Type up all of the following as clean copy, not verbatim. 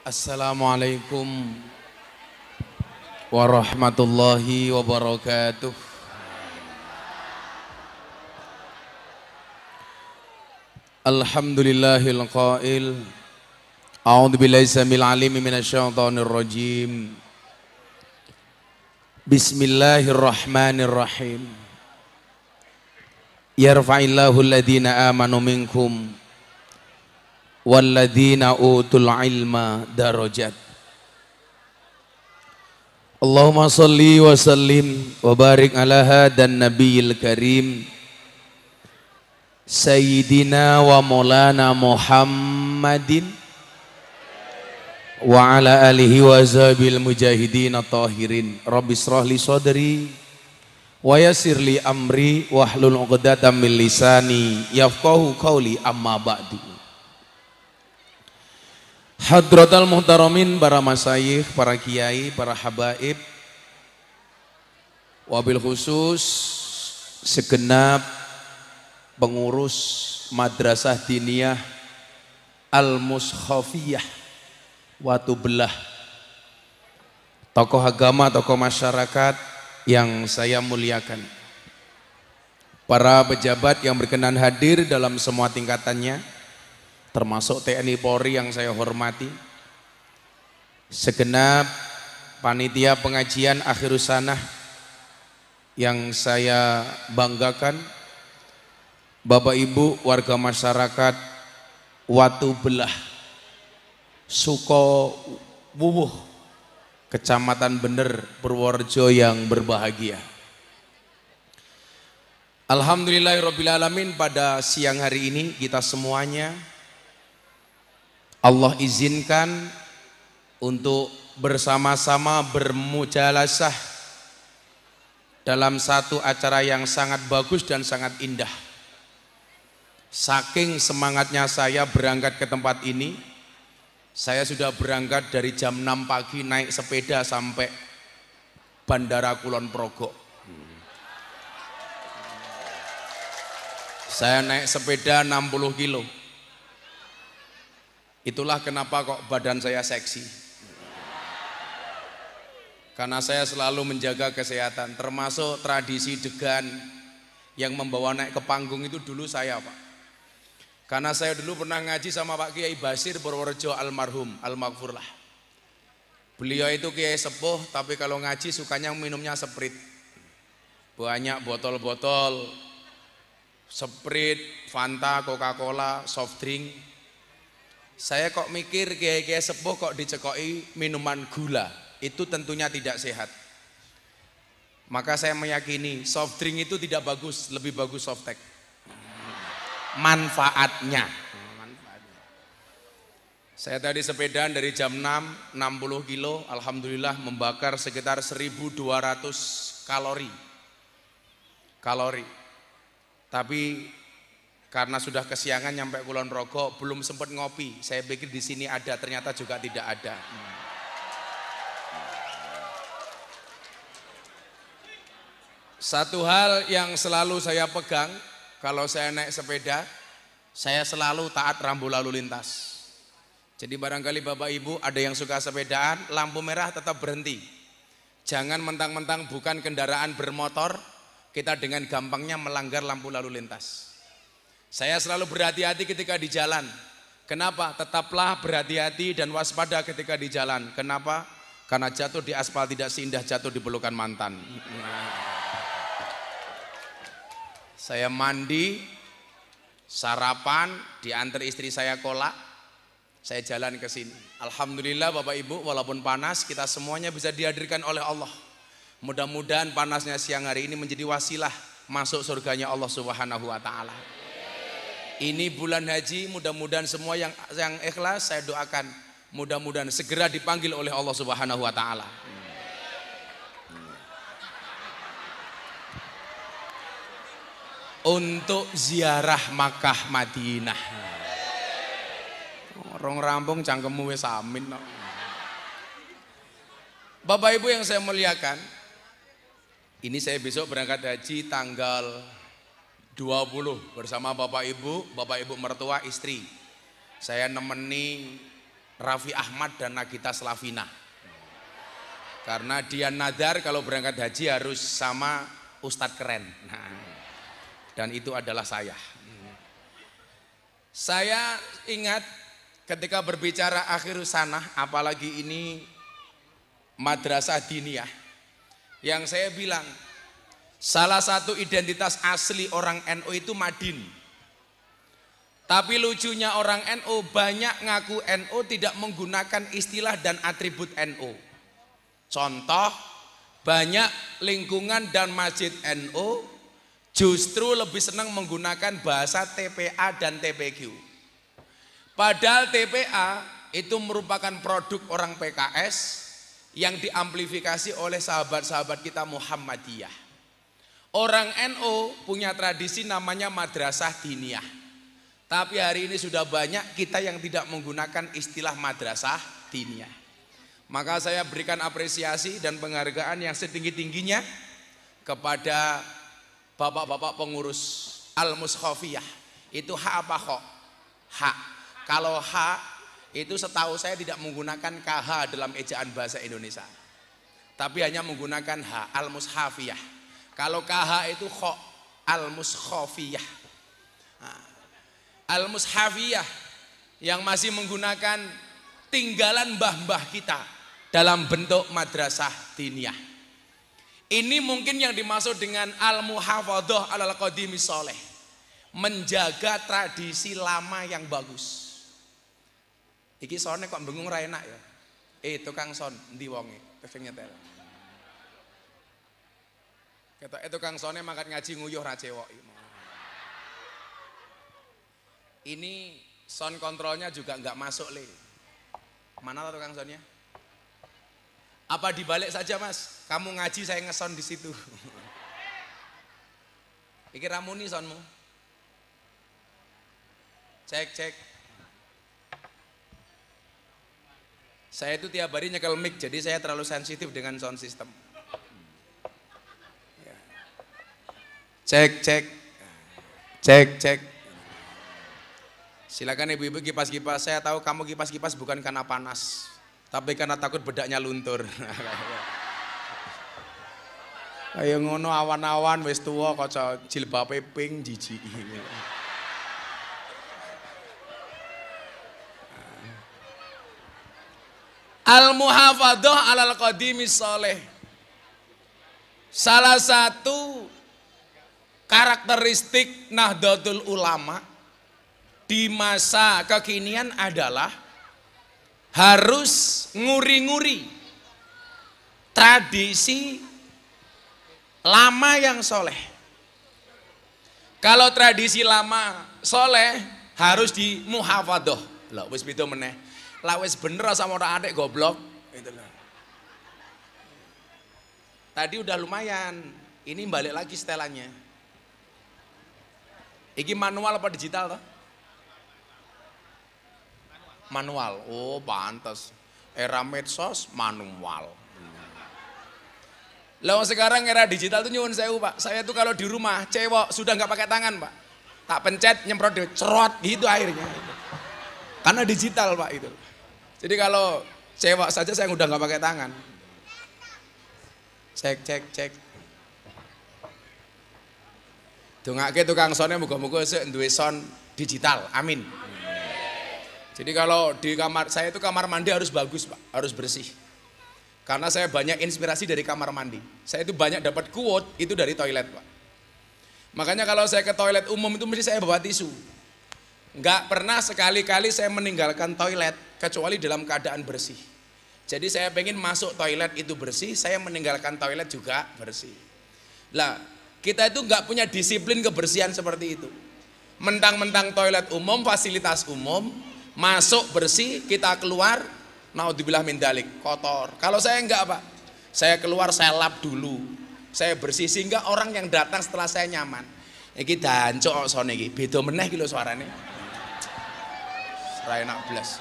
Assalamualaikum warahmatullahi wabarakatuh. Alhamdulillahil qail. A'udzu billahi samil alim minasyaitonir rajim. Bismillahirrahmanirrahim. Yarfa'illahu alladhina amanu minkum walladzina utul ilma darajat. Allahumma salli wa sallim wa barik ala hadan nabiyil karim sayyidina wa maulana Muhammadin wa ala alihi wa sahbihi mujahidin tahirin. Rabbi shrah li sadri wa yassir li amri wahlul 'uqdatam min lisani yafqahu qawli, amma ba'du. Hadratal muhtaramin, para masyayikh, para kiai, para habaib, wabil khusus segenap pengurus Madrasah Diniyah Al-Mushafiyah Watu Belah, tokoh agama, tokoh masyarakat yang saya muliakan, para pejabat yang berkenan hadir dalam semua tingkatannya, termasuk TNI Polri yang saya hormati, segenap panitia pengajian akhirus sanah yang saya banggakan, Bapak Ibu warga masyarakat Watu Belah, Suko Wuwuh, Kecamatan Bener, Purworejo yang berbahagia. Alhamdulillahirrabbilalamin, pada siang hari ini kita semuanya Allah izinkan untuk bersama-sama bermujalasah dalam satu acara yang sangat bagus dan sangat indah. Saking semangatnya saya berangkat ke tempat ini, saya sudah berangkat dari jam 6 pagi naik sepeda sampai Bandara Kulon Progo. Saya naik sepeda 60 kilo. Itulah kenapa kok badan saya seksi. Karena saya selalu menjaga kesehatan, termasuk tradisi degan yang membawa naik ke panggung itu dulu saya, Pak. Karena saya dulu pernah ngaji sama Pak Kiai Basir Purworejo almarhum, almaghfurlah. Beliau itu kiai sepuh, tapi kalau ngaji sukanya minumnya Sprite. Banyak botol-botol Sprite, Fanta, Coca-Cola, soft drink. Saya kok mikir kiai-kiai sepuh kok dicekoki minuman gula, itu tentunya tidak sehat. Maka saya meyakini soft drink itu tidak bagus, lebih bagus softtek. Manfaatnya. Saya tadi sepedaan dari jam 6, 60 kilo, alhamdulillah membakar sekitar 1200 kalori. Tapi karena sudah kesiangan nyampe Kulon Progo, belum sempat ngopi. Saya pikir di sini ada, ternyata juga tidak ada. Satu hal yang selalu saya pegang kalau saya naik sepeda, saya selalu taat rambu lalu lintas. Jadi barangkali Bapak Ibu ada yang suka sepedaan, lampu merah tetap berhenti. Jangan mentang-mentang bukan kendaraan bermotor, kita dengan gampangnya melanggar lampu lalu lintas. Saya selalu berhati-hati ketika di jalan. Kenapa? Tetaplah berhati-hati dan waspada ketika di jalan. Kenapa? Karena jatuh di aspal tidak seindah jatuh di pelukan mantan. Saya mandi, sarapan, diantar istri saya kolak, saya jalan ke sini. Alhamdulillah Bapak Ibu, walaupun panas, kita semuanya bisa dihadirkan oleh Allah. Mudah-mudahan panasnya siang hari ini menjadi wasilah masuk surganya Allah Subhanahu wa Ta'ala. Ini bulan haji, mudah-mudahan semua yang ikhlas saya doakan, mudah-mudahan segera dipanggil oleh Allah Subhanahu wa Ta'ala. Untuk ziarah Makkah Madinah. Orang rampung cangkemmu wis amin. Bapak Ibu yang saya muliakan, ini saya besok berangkat haji tanggal 20 bersama Bapak Ibu mertua, istri. Saya nemeni Raffi Ahmad dan Nagita Slavina. Karena dia nadar kalau berangkat haji harus sama ustadz keren. Nah, dan itu adalah saya. Saya ingat ketika berbicara akhir sanah, apalagi ini madrasah diniyah, yang saya bilang salah satu identitas asli orang NU itu Madin. Tapi lucunya orang NU banyak ngaku NU tidak menggunakan istilah dan atribut NU. Contoh, banyak lingkungan dan masjid NU justru lebih senang menggunakan bahasa TPA dan TPQ. Padahal TPA itu merupakan produk orang PKS yang diamplifikasi oleh sahabat-sahabat kita Muhammadiyah. Orang NU punya tradisi namanya madrasah diniyah. Tapi hari ini sudah banyak kita yang tidak menggunakan istilah madrasah diniyah. Maka saya berikan apresiasi dan penghargaan yang setinggi-tingginya kepada bapak-bapak pengurus Al-Mushafiyah. Itu hak apa kok? Hak. Kalau hak itu setahu saya tidak menggunakan KH dalam ejaan bahasa Indonesia. Tapi hanya menggunakan hak Al-Mushafiyah. Kalau KH itu kok Al-Mushafiyah. Al-Mushafiyah yang masih menggunakan tinggalan mbah-mbah kita dalam bentuk madrasah diniyah. Ini mungkin yang dimaksud dengan al-muhafadhah alal qadimi sholeh, menjaga tradisi lama yang bagus. Iki sone kok bengung ra enak ya. Tukang son endi wonge sing nyetel. Ketoke tukang sone mangkat ngaji nguyuh ra cewek. Ini sound kontrolnya juga nggak masuk le. Mana tukang soundnya? Apa dibalik saja mas? Kamu ngaji saya ngeson di situ. Iki ramuni soundmu. Cek cek. Saya itu tiap hari nyekel mic, jadi saya terlalu sensitif dengan sound system. Cek cek. Cek cek. Silakan ibu-ibu kipas-kipas. Saya tahu kamu kipas-kipas bukan karena panas, tapi karena takut bedaknya luntur. Ayo ngono awan-awan wis tuwa kaca jilbabe pink jijik. Al-muhafadhah alal qadimi sholeh. Salah satu karakteristik Nahdlatul Ulama di masa kekinian adalah harus nguri-nguri tradisi lama yang soleh. Kalau tradisi lama soleh harus di muhafadhah. Lah wis beda meneh. Lah wis bener sama orang adek goblok. Itulah. Tadi udah lumayan. Ini balik lagi setelannya. Iki manual apa digital toh? Manual. Oh pantas. Era medsos manual. Lah sekarang era digital tuh nyuwun sewu Pak. Saya tuh kalau di rumah cewek sudah nggak pakai tangan Pak. Tak pencet nyemprot cerot gitu airnya. Karena digital Pak itu. Jadi kalau cewek saja saya udah nggak pakai tangan. Cek cek cek. Dongake tukang sonnya muga-muga sik duwe son digital. Amin. Jadi kalau di kamar saya itu kamar mandi harus bagus Pak, harus bersih. Karena saya banyak inspirasi dari kamar mandi. Saya itu banyak dapat quote itu dari toilet Pak. Makanya kalau saya ke toilet umum itu mesti saya bawa tisu. Enggak pernah sekali-kali saya meninggalkan toilet kecuali dalam keadaan bersih. Jadi saya pengen masuk toilet itu bersih, saya meninggalkan toilet juga bersih. Lah kita itu enggak punya disiplin kebersihan seperti itu. Mentang-mentang toilet umum, fasilitas umum, masuk bersih, kita keluar, naudzubillah min dzalik, kotor. Kalau saya enggak Pak, saya keluar saya lap dulu, saya bersih sehingga orang yang datang setelah saya nyaman. Iki dancok sone iki, beda meneh iki lho suarane. Ora enak blas.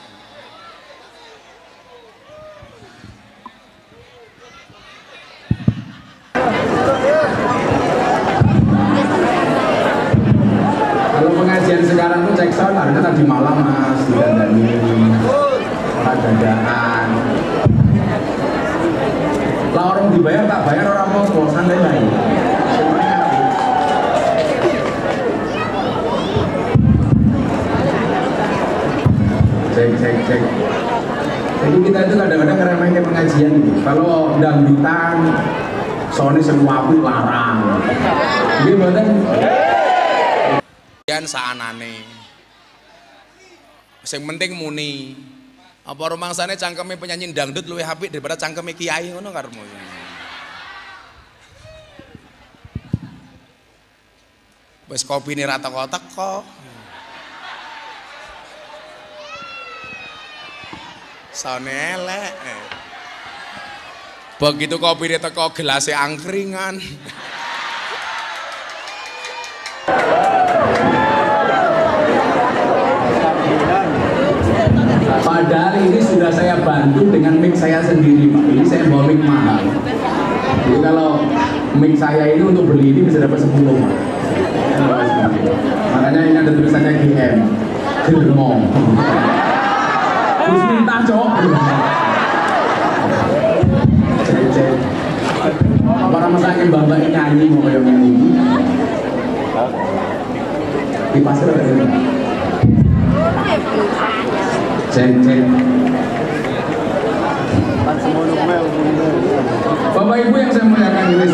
Kalau pengajian sekarang tuh cek sound harusnya tadi malam Mas, Cek. Jadi kita itu kadang-kadang ngeremehin pengajian gitu. Kalau dangdutan, soalnya semua aku larang. Gimana? Yan saanane. Sing penting muni. Apa rumangsane cangkeme penyanyi dangdut luwih apik daripada cangkeme kiai ngono karepmu. Wis kopine ra teko-teko. Sone elek. Begitu kopine teko gelasnya angkringan. Padahal ini sudah saya bantu dengan mic saya sendiri, Pak. Ini saya bawa mic mahal. Jadi kalau mic saya ini untuk beli ini bisa dapat 10, Pak. Makanya ini ada tulisannya GM, Germong. Terus minta cok. Cek. Apa nama saya mbak ini nyanyi mau kayak nyanyi? Di pasar ada. Cek. Bapak Ibu yang saya muliakan ini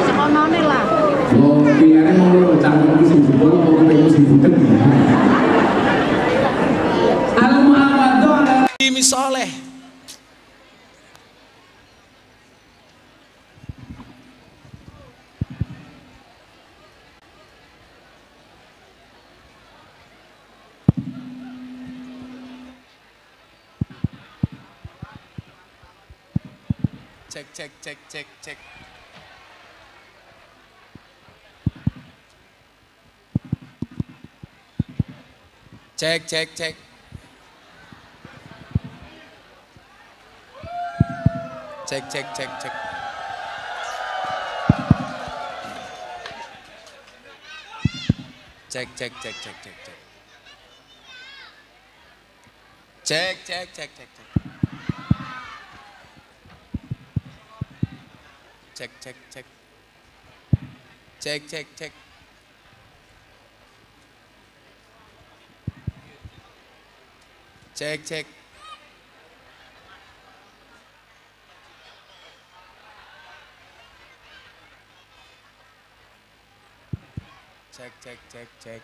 sekonone lah. Oh, pilihannya mau lo canggung sing jebol atau ketemu sing butet. Al-Mu'awadhah Imi soleh. Cek. Cek.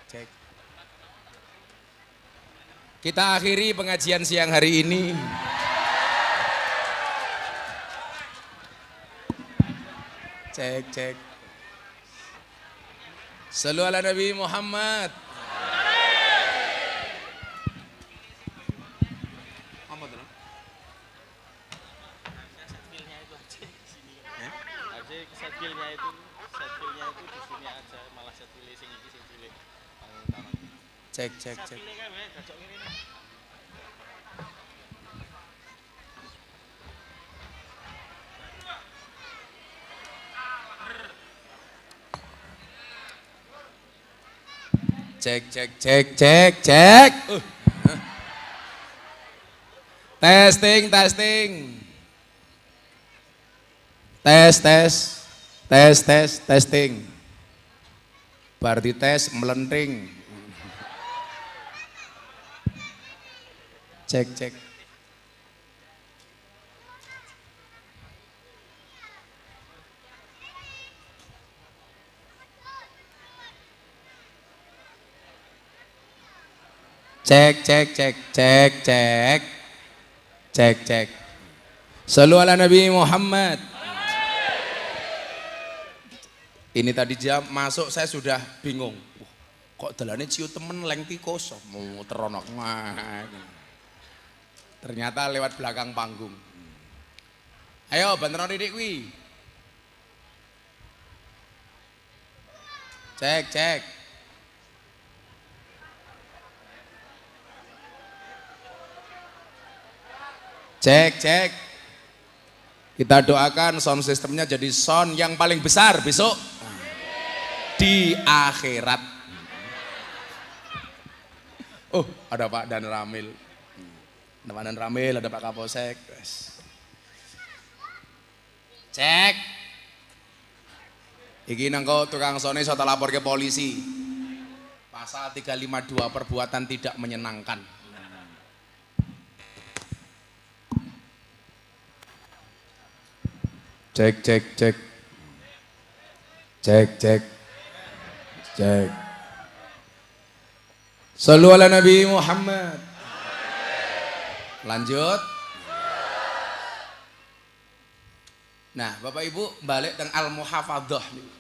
Cek. Kita akhiri pengajian siang hari ini. Cek. Shallu ala Nabi Muhammad. Setfilnya itu di sini aja, malah setfilnya sing iki sing cilik. Cek. Setfilnya kan wae gajok ngene. Cek. Testing. Testing. Bar dites melenting. Cek. Cek. Shallu ala Nabi Muhammad. Ini tadi jam masuk saya sudah bingung. Kok dalane ciu temen leng tikus mau teronok. Ternyata lewat belakang panggung. Ayo banteran didik kuwi. Cek. Kita doakan sound systemnya jadi sound yang paling besar besok di akhirat. Oh, ada Pak Dan Ramil. Ada Pak Kapolsek. Cek. Iki nangko tukang sone iso tak lapor ke polisi. Pasal 352 perbuatan tidak menyenangkan. Cek cek cek. Cek cek. Cek. Shallu ala Nabi Muhammad. Lanjut. Nah, Bapak Ibu balik teng Al-Muhafadzah.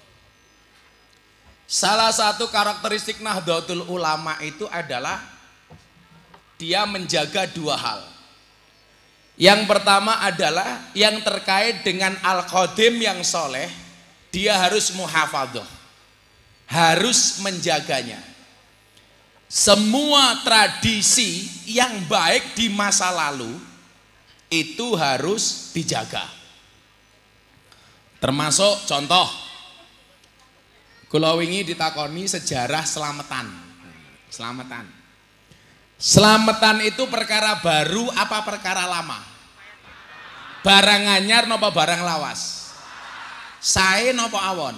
Salah satu karakteristik Nahdlatul Ulama itu adalah dia menjaga dua hal. Yang pertama adalah yang terkait dengan Al-Qadim yang soleh, dia harus muhafadzah, harus menjaganya. Semua tradisi yang baik di masa lalu itu harus dijaga. Termasuk contoh, kula wingi ditakoni sejarah selamatan. Selamatan itu perkara baru apa perkara lama? Barang anyar napa barang lawas? Sae napa awon?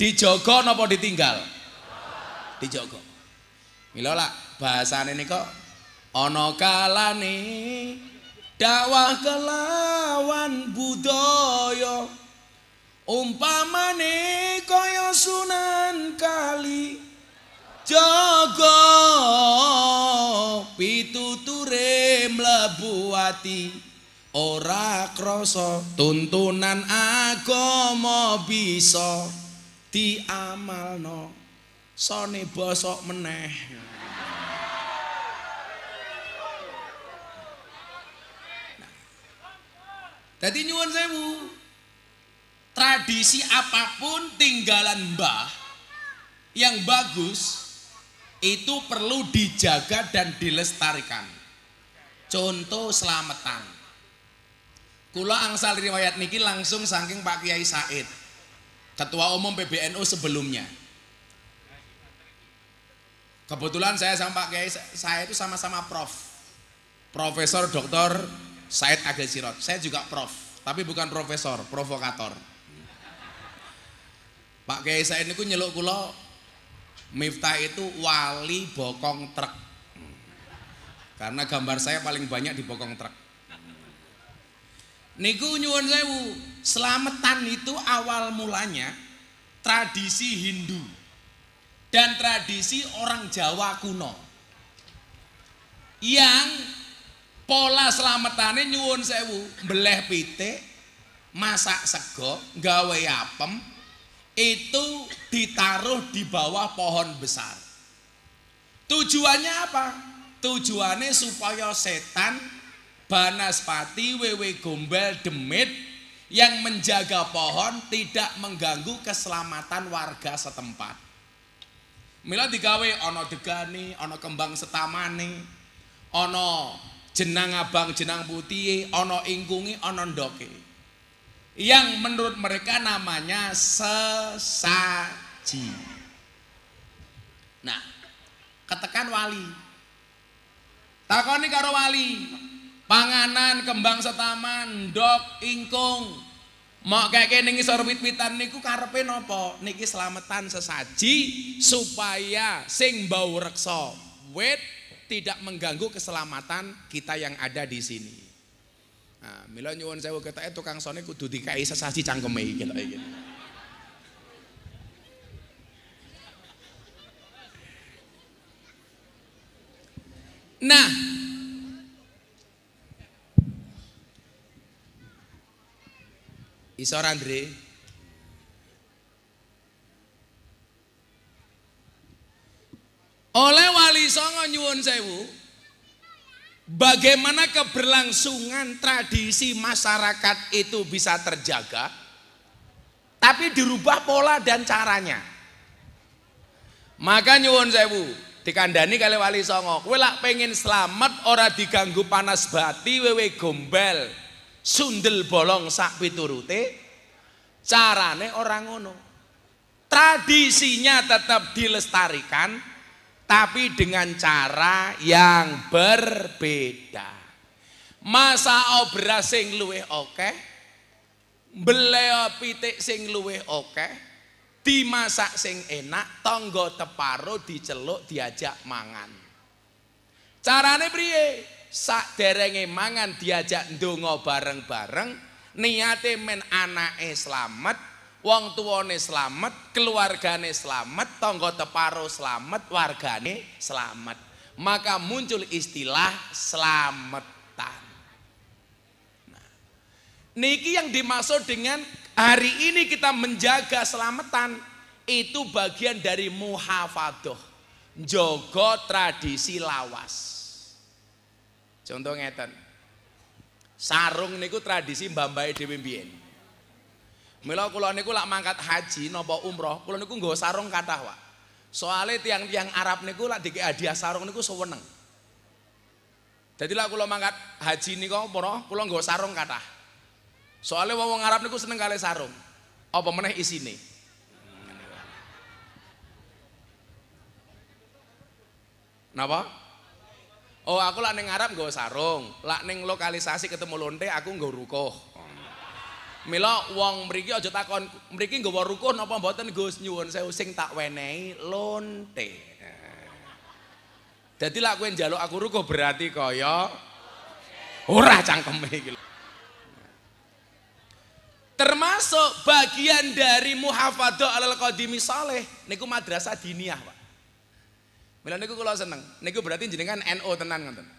Dijogo napa ditinggal? Dijogo. Mila lah bahasane nika ana kalane dakwah kelawan budaya umpamane kaya Sunan Kali jaga pituture mlebu ati ora krasa tuntunan agama bisa diamalno sone bosok meneh. Jadi nyuwun sewu, tradisi apapun tinggalan mbah yang bagus itu perlu dijaga dan dilestarikan. Contoh selamatan. Kula angsal riwayat niki langsung saking Pak Kiai Said, Ketua Umum PBNU sebelumnya. Kebetulan saya sama Pak Kiai saya itu sama-sama Profesor Dr. Said Agil Sirot. Saya juga prof, tapi bukan profesor, provokator. Pak Kiai Said niku nyeluk kula Miftah itu wali bokong truk. Karena gambar saya paling banyak di bokong truk. Niku nyuwun sewu, selamatan itu awal mulanya tradisi Hindu dan tradisi orang Jawa kuno. Yang pola selamatane nyuwun sewu, beleh pitik, masak sego, gawe apem, itu ditaruh di bawah pohon besar. Tujuannya apa? Tujuannya supaya setan, banaspati, wewe gombel, demit yang menjaga pohon tidak mengganggu keselamatan warga setempat. Mila digawe ono degani, ono kembang setamane, ono jenang abang, jenang putih, ono ingkungi, ono ndoke. Yang menurut mereka namanya sesaji. Nah, ketekan wali. Takoni karo wali, panganan kembang setaman, ndok, ingkung, mau kayak ning ngisor wit-witan niku karepe napa? Niki selamatan sesaji supaya sing bau reksa wit tidak mengganggu keselamatan kita yang ada di sini. Nah, mila nyuwun sewu ketake tukang sone kudu dikai sesaji cangkeme iki lho iki. Nah, isor Andre, oleh Wali Songo nyuwun sewu, bagaimana keberlangsungan tradisi masyarakat itu bisa terjaga, tapi dirubah pola dan caranya. Maka nyuwun sewu, dikandani kali Wali Songo, kowe lak pengen selamat ora diganggu panas bati, wewe gombel, sundel bolong sak piturute, carane orang ngono. Tradisinya tetap dilestarikan, tapi dengan cara yang berbeda. Masa obras sing luwih akeh, beleo pitik sing luwih akeh, dimasak sing enak, tangga teparo diceluk diajak mangan. Carane priye? Saderenge mangan diajak ndonga bareng-bareng, niate men anake slamet, wong tuane slamet, keluargane slamet, tangga teparo slamet, wargane slamet. Maka muncul istilah slametan. Nah, niki yang dimaksud dengan hari ini kita menjaga selamatan, itu bagian dari muhafadzah, njogo tradisi lawas. Contoh ngeten, sarung niku tradisi mbah-mbahe dhewe mbiyen. Mila kula niku lak mangkat haji napa umroh, kula niku nggawa sarung kathah, Pak. Soale tiang-tiang Arab niku lak dikek hadiah sarung niku seweneng. Dadi lak kula mangkat haji niku para kula nggawa sarung kathah. Soale wong Arab niku seneng kali sarung. Apa meneh isine? Napa? Oh, aku lak ning Arab nggawa sarung, lak ning lokalisasi ketemu lonte aku nggawa rukuh. Mila wong mriki aja takon mriki nggawa rukuh napa mboten Gus, nyuwun sewu sing tak wenehi lonte. Dadi lak kowe njaluk aku rukuh berarti kaya ora cangkeme iki. Termasuk bagian dari muhafadzah alal qadimi saleh niku madrasah diniyah, Pak. Mila niku kula seneng. Niku berarti jenengan NU tenan ngoten.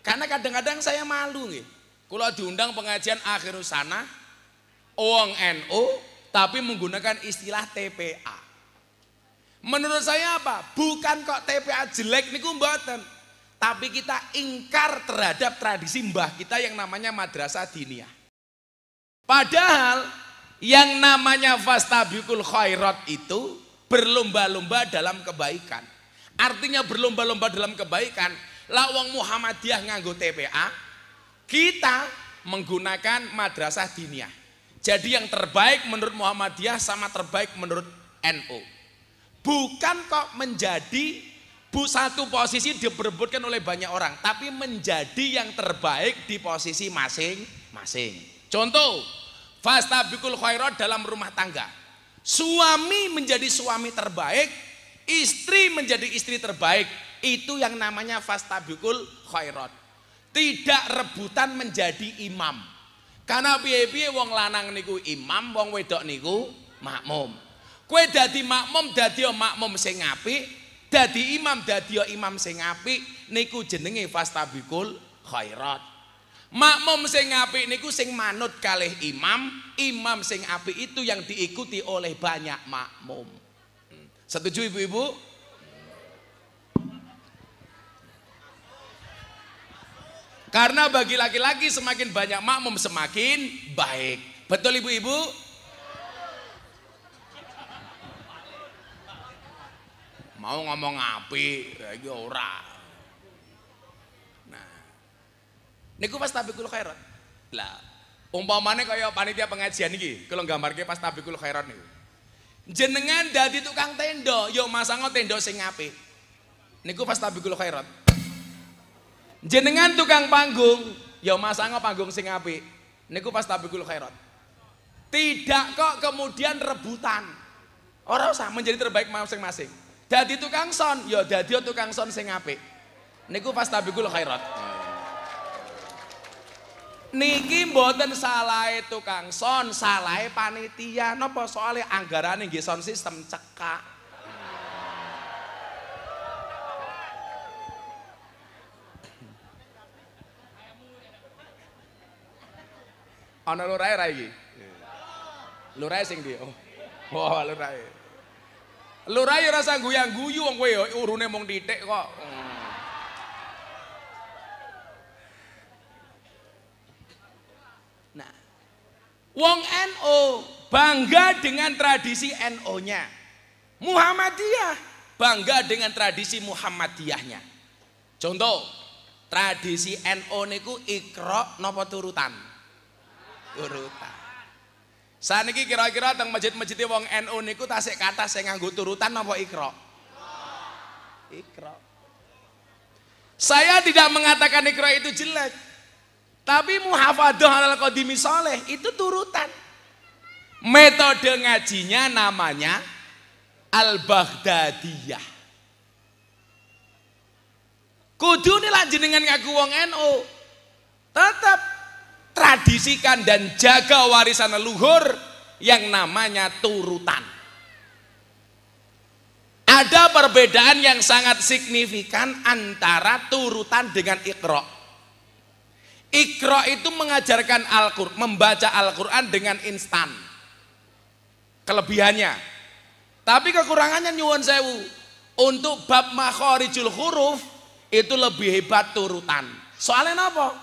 Karena kadang-kadang saya malu nggih. Kula diundang pengajian akhirus sana wong NU tapi menggunakan istilah TPA. Menurut saya apa? Bukan kok TPA jelek niku mboten. Tapi kita ingkar terhadap tradisi mbah kita yang namanya madrasah diniyah. Padahal yang namanya fastabiqul khairat itu berlomba-lomba dalam kebaikan. Artinya berlomba-lomba dalam kebaikan. Lah wong Muhammadiyah nganggo TPA, kita menggunakan madrasah diniyah. Jadi yang terbaik menurut Muhammadiyah sama terbaik menurut NU. Bukan kok menjadi satu posisi diperebutkan oleh banyak orang, tapi menjadi yang terbaik di posisi masing-masing. Contoh, fastabiqul khairat dalam rumah tangga. Suami menjadi suami terbaik, istri menjadi istri terbaik. Itu yang namanya fastabiqul khairat. Tidak rebutan menjadi imam. Karena piye-piye wong lanang niku imam, wong wedok niku makmum. Kowe dadi makmum, dadi makmum sing apik, dadi imam sing apik, niku jenenge fastabiqul khairat. Makmum sing apik niku sing manut kalih imam, imam sing apik itu yang diikuti oleh banyak makmum. Setuju ibu-ibu? Karena bagi laki-laki semakin banyak makmum semakin baik. Betul ibu-ibu? Mau ngomong apik, iki ora. Nah, niku fastabiqul khairat. Lah, umpamane kaya panitia pengajian iki, kalau nggambarke fastabiqul khairat niku. Jenengan dadi tukang tenda, yo masanga tenda sing apik. Niku fastabiqul khairat. Jenengan tukang panggung, yo masanga panggung sing apik. Niku fastabiqul khairat. Tidak kok kemudian rebutan. Ora usah menjadi terbaik masing-masing. Dadi tukang son, yo dadi tukang son sing apik. Niku fastabiqul khairat. Niki mboten salahe tukang son, salahe panitia. Napa soalnya anggarane nggih sound system cekak. Ana lurahe ra iki? Lurahe sing ndi? Oh, lurahe. Lurahe ora usah guyang-guyu wong kowe urune mung titik kok. Nah, wong NU bangga dengan tradisi NU-nya. Muhammadiyah bangga dengan tradisi Muhammadiyahnya. Contoh, tradisi NU niku Iqra napa turutan? Turutan. Saniki kira-kira teng masjid-masjid wong NU niku tasik kata sing nganggo turutan napa Iqra? Iqra. Saya tidak mengatakan Iqra itu jelek. Tapi muhafadzah alal qadimi saleh itu turutan. Metode ngajinya namanya Al-Baghdadiyah. Kudu nih lah jenengan ngaku wong NU. Tetap tradisikan dan jaga warisan leluhur yang namanya turutan. Ada perbedaan yang sangat signifikan antara turutan dengan Iqra. Iqra itu mengajarkan Al-Qur'an, membaca Al-Qur'an dengan instan. Kelebihannya. Tapi kekurangannya nyuwun sewu. Untuk bab makharijul huruf itu lebih hebat turutan. Soalnya apa?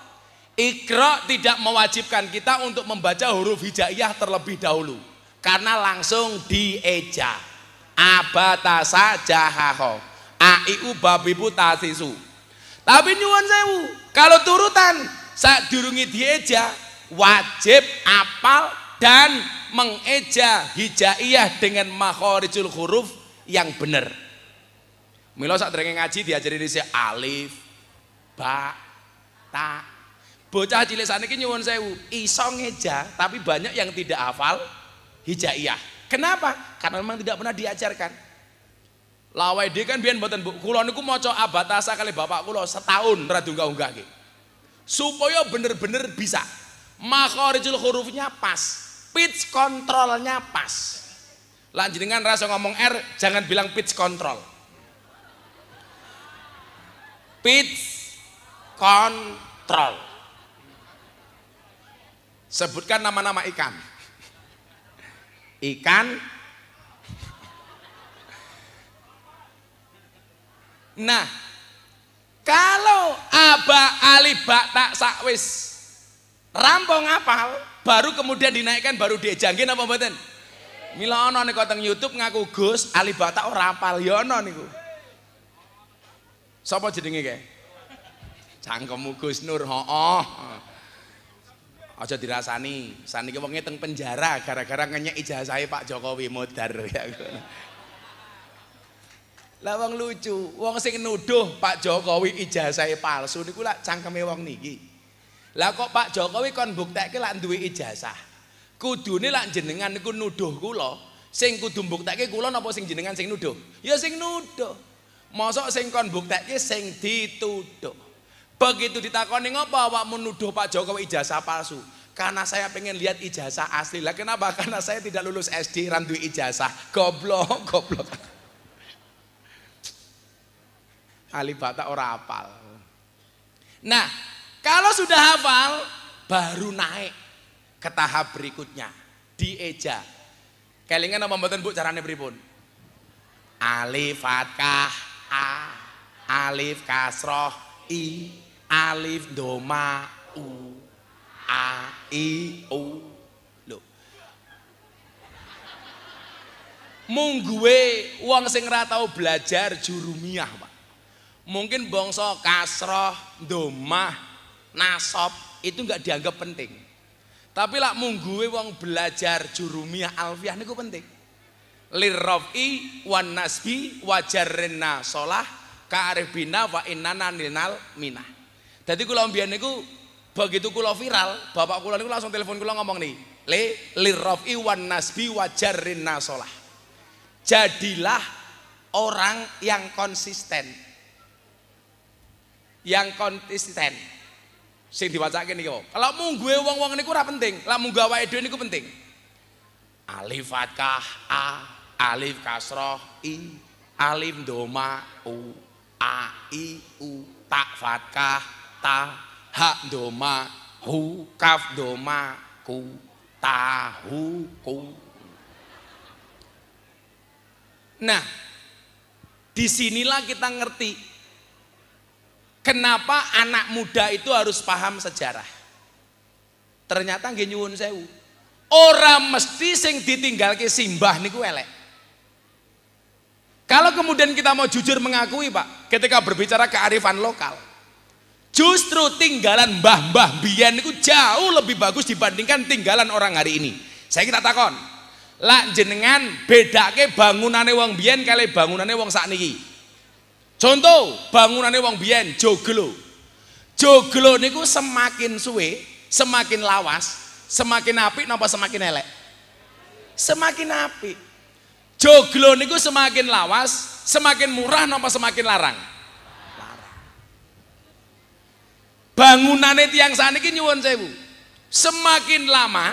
Iqra tidak mewajibkan kita untuk membaca huruf hijaiyah terlebih dahulu. Karena langsung dieja. Abatasa jahaho. Aiu babibu tasisu. Tapi nyuwun sewu. Kalau turutan sadurunge dieja wajib apal dan mengeja hijaiyah dengan makharijul huruf yang benar. Mila sak derenge ngaji diajari dhisik alif, ba, ta. Bocah cilik saniki nyuwun sewu, iso ngeja tapi banyak yang tidak hafal hijaiyah. Kenapa? Karena memang tidak pernah diajarkan. Lawai dia kan biyen mboten Bu. Kula niku maca abatasa kali bapak kula setahun ra diunggah-unggahke. Supaya bener-bener bisa. Makharijul hurufnya pas. Pitch kontrolnya pas. Lah jenengan rasa ngomong R, jangan bilang pitch control. Pitch control. Sebutkan nama-nama ikan. Ikan. Nah, kalau aba alif ba ta sakwis rampung apal, baru kemudian dinaikkan baru diejangin apa mboten? Mila ana niku teng YouTube ngaku Gus alif ba ta ora apal ya ana niku. Sapa jenenge kae? Cangkemmu Gus Nur, hooh. Aja dirasani, saniki wonge teng penjara gara-gara ngenyek ijazahe Pak Jokowi modar ya. Lah wong lucu, wong sing nuduh Pak Jokowi ijazahe palsu niku lak cangkeme wong niki. Lah kok Pak Jokowi kon mbuktekke lak duwe ijazah. Kudune lak jenengan niku nuduh kula, sing kudu mbuktekke kula napa sing jenengan sing nuduh? Ya sing nuduh. Mosok sing kon mbuktekke sing dituduh. Begitu ditakoni ngopo awakmu nuduh Pak Jokowi ijazah palsu? Karena saya pengen lihat ijazah asli. Lah kenapa? Karena saya tidak lulus SD ran duwe ijazah. Goblok, goblok. Alibata ora hafal. Nah, kalau sudah hafal baru naik ke tahap berikutnya, dieja. Kelingan apa mboten Bu carane pripun? Alif fathah a, alif kasroh i, alif doma u, a i u. Lho. Mungguwe wong sing ora tau belajar jurumiyah, Pak. Mungkin bangsa kasroh, domah, nasab itu nggak dianggap penting. Tapi lak mungguwe wong belajar jurumiyah alfiyah niku penting. Lirrafi wan nasbi wajarrina sholah ka'arifina wa innana ninal minah. Jadi kula mbiyen niku begitu kula viral, bapak kula niku langsung telepon kula ngomong nih, lirrafi wan nasbi wajarrina sholah. Jadilah orang yang konsisten. Yang konsisten sing diwacake niku. Kalau mungguhe wong-wong niku ora penting, lak munggu awake dhewe niku penting. Alif fathah a, alif kasroh i, alif doma u, a i u, ta fathah ta, ha doma hu, kaf doma ku, ta hu ku. Nah, disinilah kita ngerti kenapa anak muda itu harus paham sejarah. Ternyata nggih nyuwun sewu. Ora mesti sing ditinggalke simbah niku elek. Kalau kemudian kita mau jujur mengakui, Pak, ketika berbicara kearifan lokal, justru tinggalan mbah-mbah biyen niku jauh lebih bagus dibandingkan tinggalan orang hari ini. Saya kita takon, lak jenengan bedake bangunane wong biyen kali bangunane wong sakniki. Contoh bangunannya wong biyen joglo. Joglo niku semakin suwe, semakin lawas, semakin apik napa semakin elek? Semakin apik. Joglo niku semakin lawas, semakin murah napa semakin larang? Larang. Bangunane tiyang saniki nyuwun sewu. Semakin lama,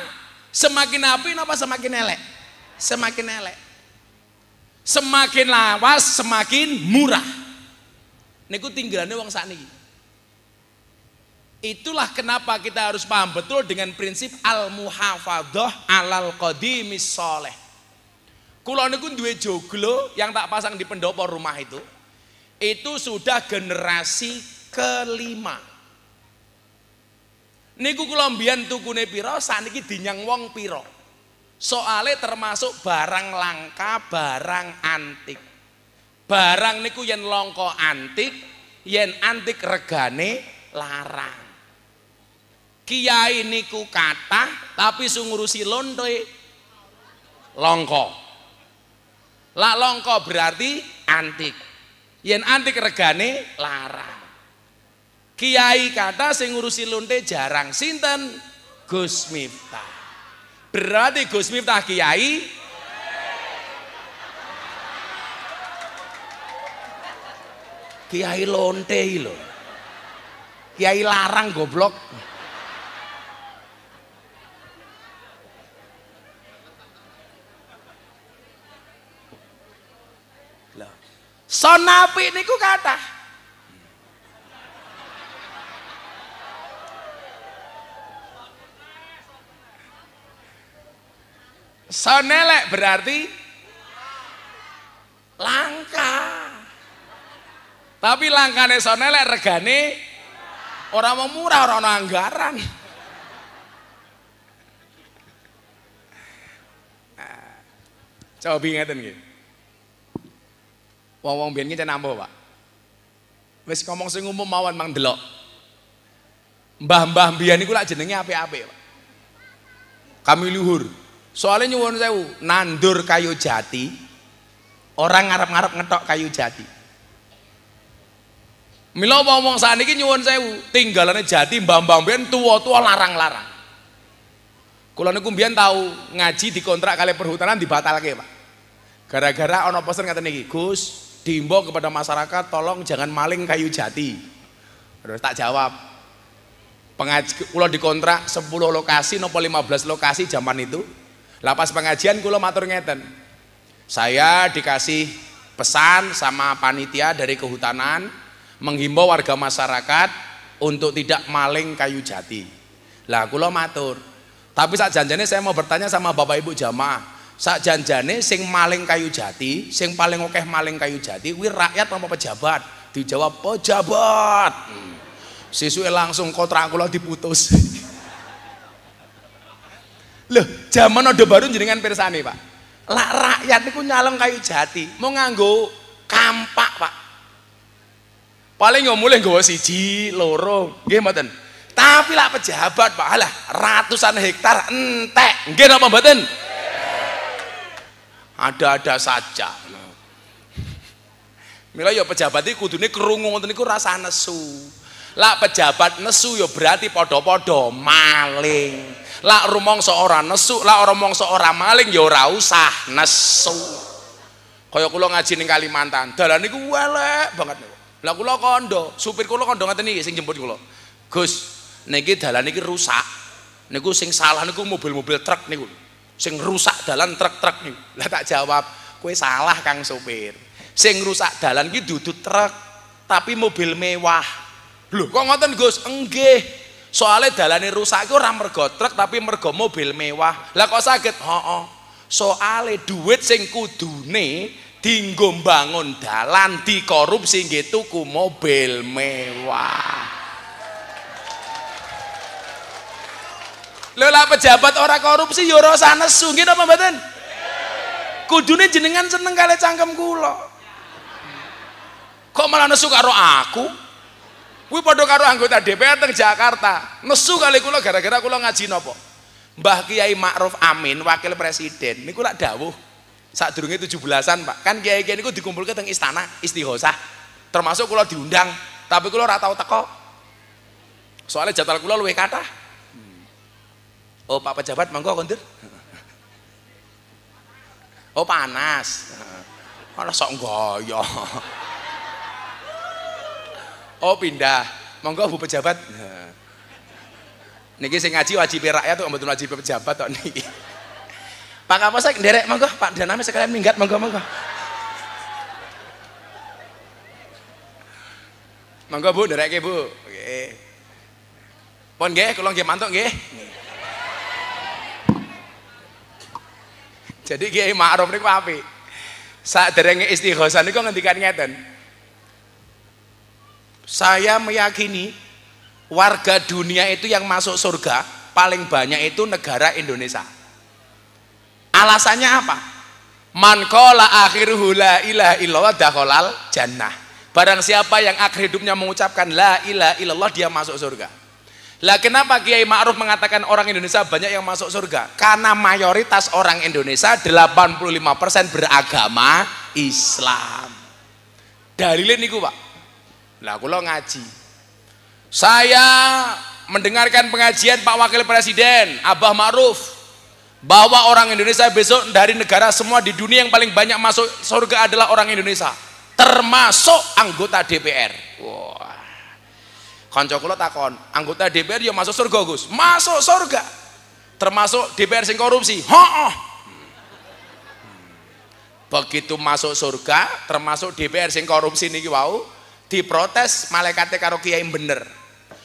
semakin apik napa semakin elek? Semakin elek. Semakin lawas, semakin murah. Niku tinggalane wong sakniki. Itulah kenapa kita harus paham betul dengan prinsip al-muhafadzah alal qadimis sholeh. Kula niku duwe joglo yang tak pasang di pendopo rumah itu sudah generasi kelima. Niku kula mbiyen tukune pira, saniki dinyang wong pira. Soale termasuk barang langka, barang antik. Barang niku yen langka antik, yen antik regane larang. Kiai niku kathah tapi sungurusi lonte langka. Lah langka berarti antik. Yen antik regane larang. Kiai kathah sing ngurusi lonte jarang. Sinten? Gus Miftah. Berarti Gus Miftah kiai lonte lho. Kiai larang goblok. Son apik niku kathah. Son elek berarti langka. Tapi langkane son elek regane ora mau murah, ora ana anggaran. Coba ngeten nggih. Wong-wong biyen ki nampa, Pak. Wis ngomong sing umum mawon mang delok. Mbah-mbah biyen niku lak jenenge apik-apik, Pak. Kami luhur. Soalnya nyuwun sewu, nandur kayu jati, orang ngarep-ngarep ngetok kayu jati. Mila wong-wong sakniki nyuwun sewu, tinggalane jati mbah-mbah biyen tuwa-tuwa larang-larang. Kula niku mbiyen tau ngaji dikontrak kali perhutanan dibatalke, Pak. Gara-gara ana pesen ngaten niki, Gus, diimbau kepada masyarakat tolong jangan maling kayu jati. Terus tak jawab, pengaji kula dikontrak 10 lokasi nopo 15 lokasi zaman itu. Lah pas pengajian kula matur ngeten, saya dikasih pesan sama panitia dari kehutanan menghimbau warga masyarakat untuk tidak maling kayu jati. Lah kula matur, tapi sak janjane saya mau bertanya sama bapak ibu jamaah, sak janjane sing maling kayu jati, sing paling akeh maling kayu jati kuwi rakyat apa pejabat? Dijawab pejabat. Sesuke langsung kontrak kula diputus. Loh, zaman Orde Baru jenengan pirsani, Pak. Lah rakyat niku nyalem kayu jati, mau nganggo kampak, Pak. Paling yo mulih nggawa 1, 2, nggih mboten. Tapi lah pejabat, Pak, alah ratusan hektar entek. Nggih napa mboten? Ada-ada saja. Mila ya pejabat iki kudune krungu ngoten niku rasa nesu. Lah pejabat nesu ya berarti padha-padha maling. Lah rumangsa ora nesu, lah ora rumangsa ora maling ya ora usah nesu. Kaya kula ngaji ning Kalimantan, dalan niku elek banget niku. Lah kula kandha, supir kula kandha ngaten iki sing jemput kula. Gus, niki dalan iki rusak. Niku sing salah niku mobil-mobil truk niku. Sing rusak dalan truk-truk niku. Lah tak jawab, kowe salah Kang sopir. Sing rusak dalan iki dudu truk, tapi mobil mewah. Lho, kok ngoten Gus? Enggih. Soalnya dalane rusak itu ora mergo truk tapi mergo mobil mewah. Lah kok saged? Heeh. Soale duit sing kudune dienggo mbangun dalan dikorupsi nggih tuku mobil mewah. Lho lah pejabat ora korupsi ya ora usah nesu nggih napa mboten? Kudune jenengan seneng kali cangkem kula. Kok malah nesu karo aku? Kuwi padha karo anggota DPR teng Jakarta. Nesu kali kula gara-gara kula ngaji napa? Mbah Kiai Ma'ruf Amin, wakil presiden niku lak dawuh sadurunge 17-an, Pak. Kan kiai-kiai niku dikumpulke teng istana Istighosah. Termasuk kula diundang, tapi kula ora tau teko. Soalnya jadwal kula luwih kathah. Oh, Pak pejabat monggo kondur. Oh panas. Ana sok nggoyo. Oh pindah. Monggo Bu pejabat. Niki sing ngaji wajib rakyat tuh mboten wajib pejabat tok niki. Pak Kapolsek nderek monggo, Pak Daname sekalian minggat monggo. Monggo Bu nderekke Bu. Nggih. Pun nggih, kula nggih mantuk nggih. Jadi Kiai Ma'ruf niku apik. Saderenge istighosa niku ngendikan ngeten. Saya meyakini warga dunia itu yang masuk surga paling banyak itu negara Indonesia. Alasannya apa? Man qala akhiruhu la ilaha illallah dakhalal jannah. Barang siapa yang akhir hidupnya mengucapkan la ilaha illallah dia masuk surga. Lah kenapa Kiai Ma'ruf mengatakan orang Indonesia banyak yang masuk surga? Karena mayoritas orang Indonesia 85% beragama Islam. Dalilin niku, Pak. Lah kula ngaji. Saya mendengarkan pengajian Pak Wakil Presiden Abah Ma'ruf bahwa orang Indonesia besok dari negara semua di dunia yang paling banyak masuk surga adalah orang Indonesia, termasuk anggota DPR. Wah. Kanca kula takon, anggota DPR ya masuk surga, Gus? Masuk surga. Termasuk DPR sing korupsi. Heeh. Begitu masuk surga, termasuk DPR sing korupsi niki wau, diprotes malaikate karo kiai bener.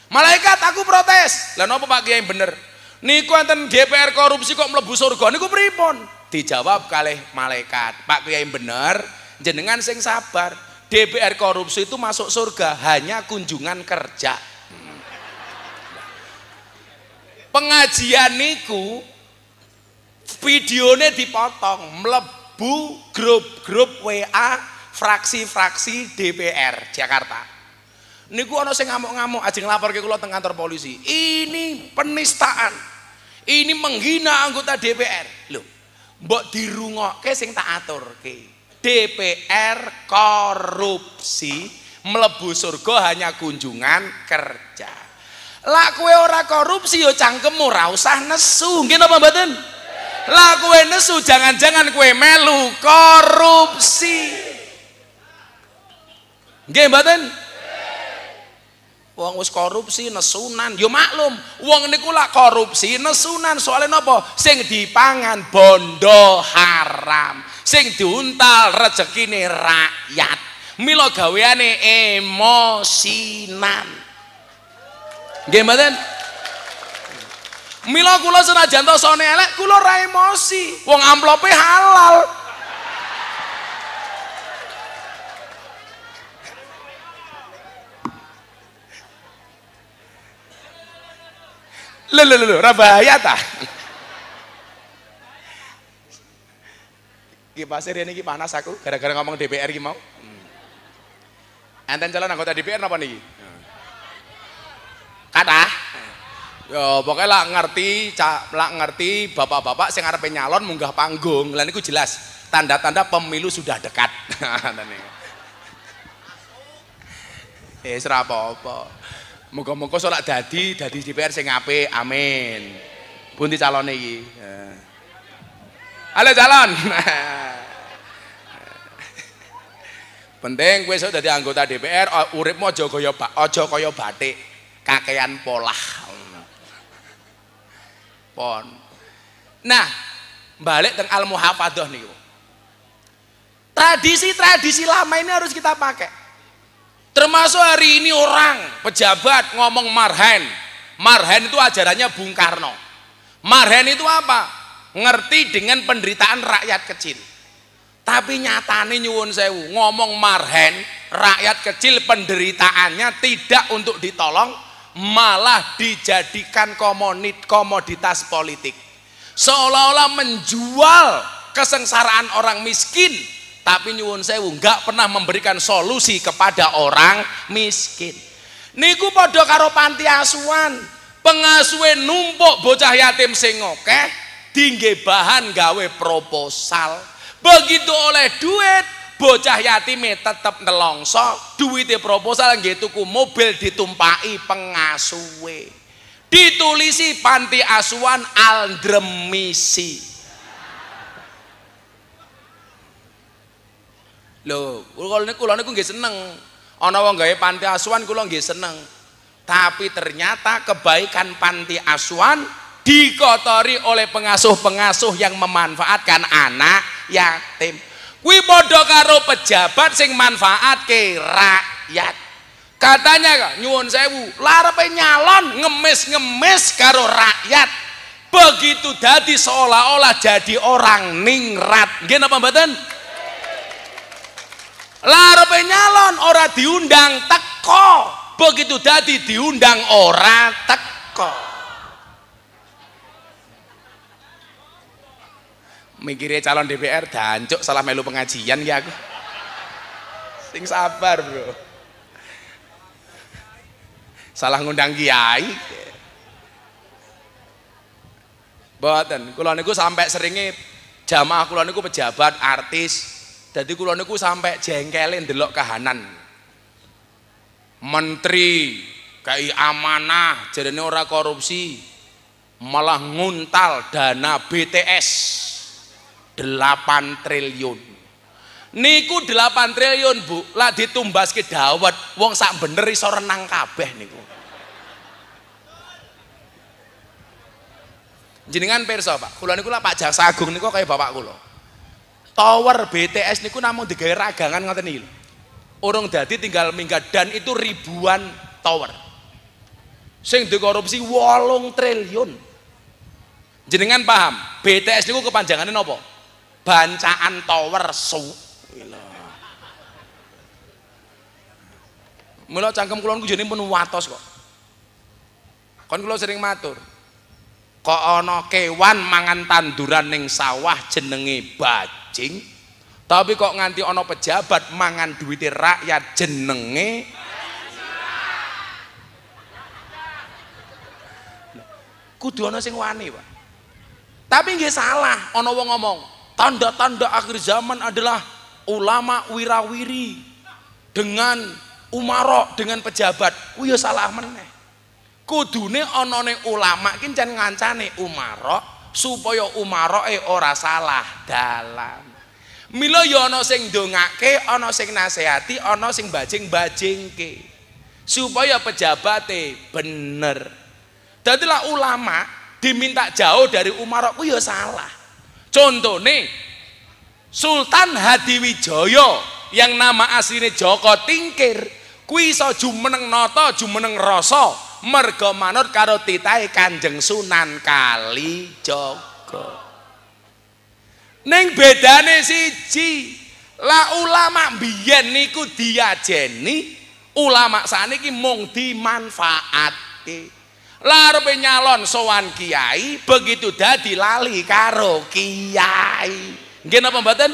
Malaikat aku protes. Lah napa Pak Kiai bener? Niku enten DPR korupsi kok mlebu surga niku pripun? Dijawab kalih malaikat, Pak Kiai bener, jenengan sing sabar. DPR korupsi itu masuk surga hanya kunjungan kerja. Pengajian niku videonya dipotong mlebu grup-grup WA fraksi-fraksi DPR Jakarta. Niku ana sing ngamuk-ngamuk ajeng nglaporke kula teng kantor polisi. Ini penistaan. Ini menghina anggota DPR. Lho, mbok dirungokke sing tak aturke. DPR korupsi mlebu surga hanya kunjungan kerja. Lah kowe ora korupsi yo cangkemmu ora usah nesu. Nggih napa mboten? Lah kowe nesu jangan-jangan kowe melu korupsi. Nggih mboten? Wong wis korupsi nesunan, yo maklum. Wong niku lak korupsi nesunan soalnya napa? Sing dipangan bondo haram, sing diuntal rezekine rakyat. Mila gaweane emosinan. Nggih mboten? Mila kula senajan to sone elek, kula ora emosi. Wong amplope halal. Lho, ora bahaya ta? Iki pasir ini panas aku gara-gara ngomong DPR iki mau. Enten calon anggota DPR napa niki? Kathah. Yo pokoknya lah ngerti bapak-bapak sing arepe nyalon munggah panggung. Lah niku jelas tanda-tanda pemilu sudah dekat. Ora apa-apa. Moga-moga solak dadi DPR sing apik, amin. Pundi calone iki? Halo calon. Penting kowe esuk dadi anggota DPR, uripmu aja kaya batik, kakean polah. Pon. Nah, balik teng al-muhafadzah niku. Tradisi-tradisi lama ini harus kita pakai. Termasuk hari ini orang pejabat ngomong marhen. Marhen itu ajarannya Bung Karno. Marhen itu apa? Ngerti dengan penderitaan rakyat kecil. Tapi nyatane nyuwun sewu, ngomong marhen, rakyat kecil penderitaannya tidak untuk ditolong, malah dijadikan komoditas politik. Seolah-olah menjual kesengsaraan orang miskin. Tapi nyuwun sewu nggak pernah memberikan solusi kepada orang miskin. Niku padha karo panti asuhan, pengasuhe numpuk bocah yatim sing akeh, dingge bahan gawe proposal. Begitu oleh duit, bocah yatime tetep nelongso, duwite proposal nggih tuku mobil ditumpaki pengasuhe. Ditulisi panti asuhan Aldremisi. Lho, kula niku nggih seneng. Ana wong gawe panti asuhan kula nggih seneng. Tapi ternyata kebaikan panti asuhan dikotori oleh pengasuh-pengasuh yang memanfaatkan anak yatim. Kuwi padha karo pejabat sing manfaatke rakyat. Katanya nyuwun sewu, larepe nyalon ngemis-ngemis karo rakyat. Begitu dadi seolah-olah jadi orang ningrat. Nggih napa mboten? Larepe nyalon ora diundang teko. Begitu dadi diundang ora teko. Mikire calon DPR dancuk salah melu pengajian ya aku. Sing sabar, Bro. Salah ngundang kiai. Mboten, kula niku sampai seringe jamaah kula niku pejabat, artis. Dadi kula niku sampai jengkele ndelok kahanan. Menteri kai amanah jarene ora korupsi, malah nguntal dana BTS 8 triliun. Niku 8 triliun, Bu, lah ditumbaske dawet wong sak bener iso renang kabeh niku. Jenengan pirsa, Pak, kula niku lah Pak Jaksa Agung niku kaya bapak kula. Tower BTS niku namung digawe ragangan ngoten iki lho. Urung dadi tinggal minggat dan itu ribuan tower. Sing dikorupsi 8 triliun. Jenengan paham, BTS niku kepanjangannya napa? Bancaan tower su. Mula cangkem kula niku jane men watos kok. Kon kula sering matur. Kok ana kewan mangan tanduran ning sawah jenenge bajing, tapi kok nganti ana pejabat mangan duwite rakyat jenenge kudu ana sing wani, Pak. Tapi nggih salah, ana wong ngomong, tanda-tanda akhir zaman adalah ulama wirawiri dengan umarok dengan pejabat. Kuwi ya salah meneh. Kudune ana ning ulama ki jan ngancane umarok supaya umaroke ora salah dalam. Mila ya ana sing ndongake, ana sing nasihati, ana sing bajing-bajingke supaya pejabate bener. Dadilah ulama diminta jauh dari umarok ku ya salah. Contone Sultan Hadiwijaya yang nama asline Joko Tingkir kuwi iso jumeneng nata, jumeneng rasa merga manut karo titahe Kanjeng Sunan Kalijaga. Ning bedane siji, lah ulama biyen niku diajeni, ulama saniki mung dimanfaatke. Lah arepe nyalon sowan kiai, begitu dadi lali karo kiai. Nggih napa mboten?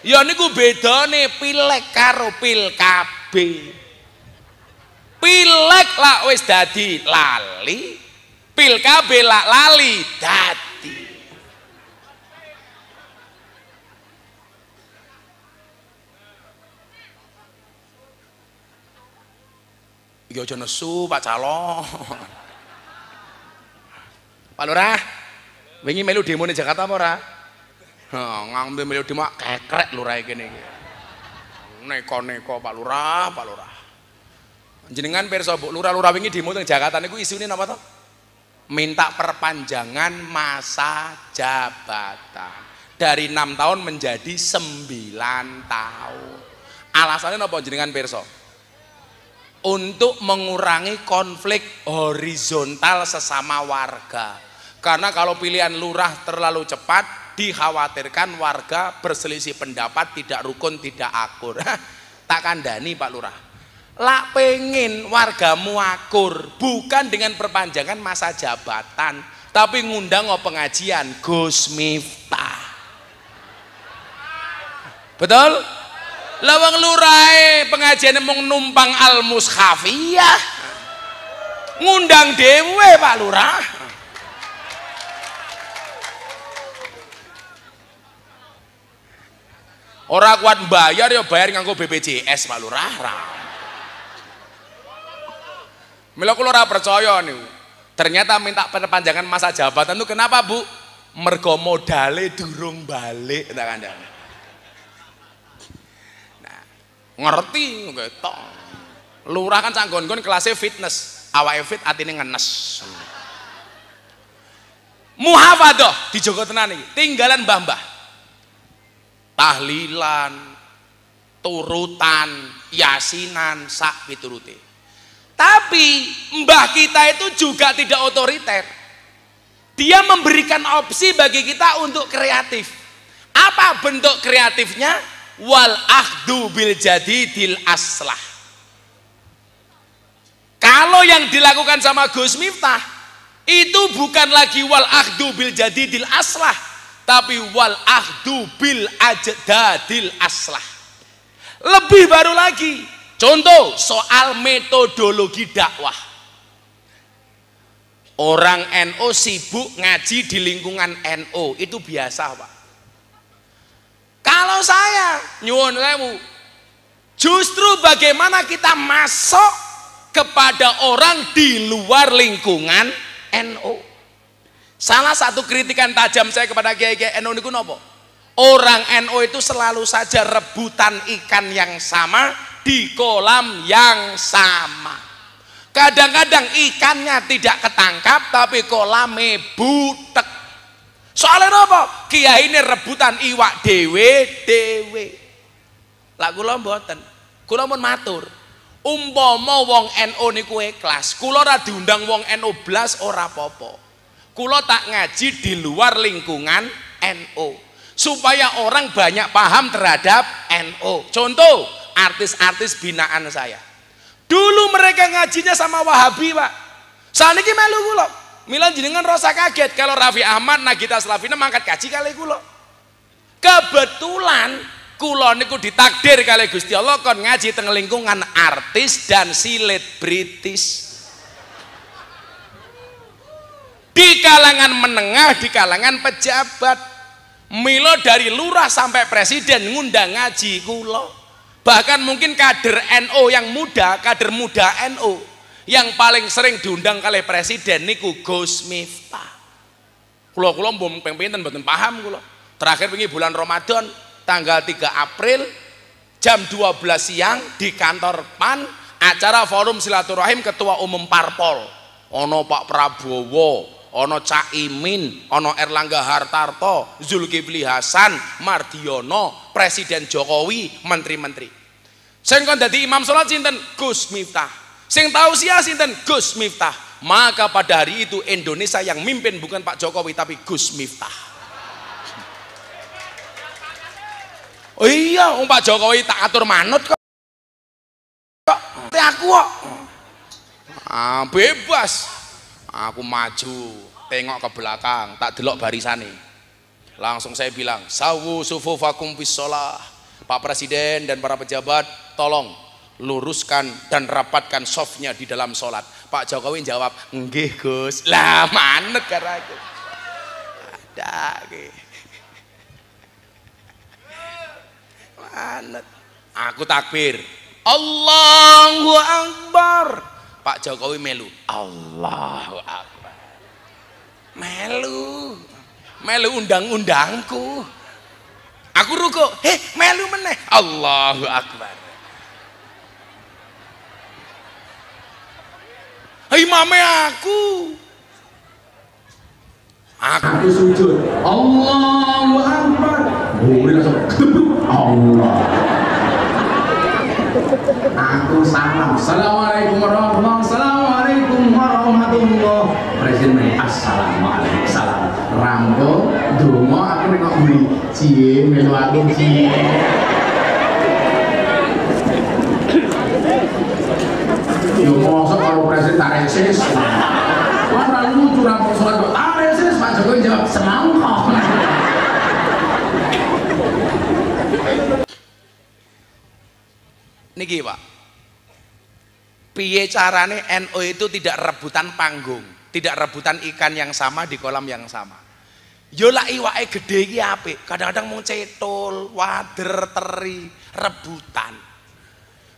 Ya niku bedane pilek karo pilkabe. Pilek lah wis dadi lali, pilkabe lah lali dadi. Iki aja nesu Pak Calon. Pak Lurah, wingi melu demo ning Jakarta apa ora? Ngambil melu demo kekrek lurah kene iki. Neko-neko Pak Lurah, Pak Lurah. Jenengan pirsa Bu, lurah-lurah wingi demo teng Jakarta niku isune napa to? Minta perpanjangan masa jabatan dari 6 tahun menjadi 9 tahun. Alasannya napa jenengan pirsa? Untuk mengurangi konflik horizontal sesama warga. Karena kalau pilihan lurah terlalu cepat, dikhawatirkan warga berselisih pendapat, tidak rukun, tidak akur. Tak kandhani Pak Lurah. Lak pengen wargamu akur, bukan dengan perpanjangan masa jabatan, tapi ngundang pengajian Gus Miftah. Betul? Lawang lurai pengajian mung numpang al-mushafiyah, ngundang dewe Pak Lurah. Ora kuat bayar ya bayar nganggo BPJS Pak Lurah. Mila kula ora percaya niku. Ternyata minta perpanjangan masa jabatan itu kenapa, Bu? Mergo modale durung balik tak kandhane. Ngerti ketok. Lurah kan canggon-gon kelasnya fitness, awake fit atine ngenes. Muhafadzah dijogo tenan iki, tinggalan mbah-mbah. Tahlilan, turutan, yasinan, sak piturute. Tapi mbah kita itu juga tidak otoriter. Dia memberikan opsi bagi kita untuk kreatif. Apa bentuk kreatifnya? Wal akhdu bil jadidil aslah. Kalau yang dilakukan sama Gus Miftah itu bukan lagi wal akhdu bil jadidil aslah, tapi wal akhdu bil ajdadil aslah. Lebih baru lagi, contoh soal metodologi dakwah. Orang NU sibuk ngaji di lingkungan NU, itu biasa Pak. Kalau saya nyuwun sewu, justru bagaimana kita masuk kepada orang di luar lingkungan NU. Salah satu kritikan tajam saya kepada kiai-kiai NU niku napa? Orang NU itu selalu saja rebutan ikan yang sama di kolam yang sama. Kadang-kadang ikannya tidak ketangkap tapi kolamnya butek. Soalnya apa? Kiai ini rebutan iwak dewe. Lah kula mboten. Kula mun matur. Umpama wong NU niku ikhlas, kula ora diundang wong NU blas ora apa-apa. Kula tak ngaji di luar lingkungan NU supaya orang banyak paham terhadap NU. Contoh, artis-artis binaan saya. Dulu mereka ngajinya sama Wahabi, Pak. Saniki melu kula. Mila jenengan rasa kaget kalau Raffi Ahmad, Nagita Slavina mangkat kaji kali kula. Kebetulan kula niku ditakdir kali Gusti Allah kon ngaji teng lingkungan artis dan selebritis. Di kalangan menengah, di kalangan pejabat. Milo dari lurah sampai presiden ngundang ngaji kula. Bahkan mungkin kader NU yang muda, kader muda NU yang paling sering diundang kali presiden niku Gus Miftah. Kula mbok pinten mboten paham kula. Terakhir wingi bulan Ramadan tanggal 3 April jam 12 siang di kantor PAN acara forum silaturahim ketua umum parpol. Ono Pak Prabowo, ono Cak Imin, ono Erlangga Hartarto, Zulkifli Hasan, Mardiono, Presiden Jokowi, menteri-menteri. Sing kon dadi imam salat sinten? Gus Miftah. Sing tausiah sinten? Gus Miftah. Maka pada hari itu Indonesia yang mimpin bukan Pak Jokowi tapi Gus Miftah. Oh iya, Pak Jokowi tak atur manut kok. Aku kok. Bebas. Aku maju, tengok ke belakang, tak delok barisane. Langsung saya bilang, sawu sufufakum fis shalah. Pak Presiden dan para pejabat, tolong luruskan dan rapatkan softnya di dalam sholat. Pak Jokowi jawab, nggih Gus. Lah manut karo aku. Ada nggih. Manut. Aku takbir. Allahu Akbar. Pak Jokowi melu. Allahu Akbar. Melu undang-undangku. Aku ruko, melu meneh. Allahu Akbar. Imame aku sujud. Allahu Akbar. Boleh langsung ketebuk. Allah. Aku salam. Assalamualaikum warahmatullahi wabarakatuh. Assalamualaikum warahmatullahi wabarakatuh. Presiden assalamualaikum. Salam. Rampung. Dongo aku nek beli cie melu aku cie. Yo mosok kalau presiden tak reses. Ora lucu rampung salat kok tak reses. Pak Jokowi jawab semangkok. Niki Pak, piye carane NU itu tidak rebutan panggung, tidak rebutan ikan yang sama di kolam yang sama. Yo lak iwake gede iki apik, kadang-kadang mung cetul, wader, teri, rebutan.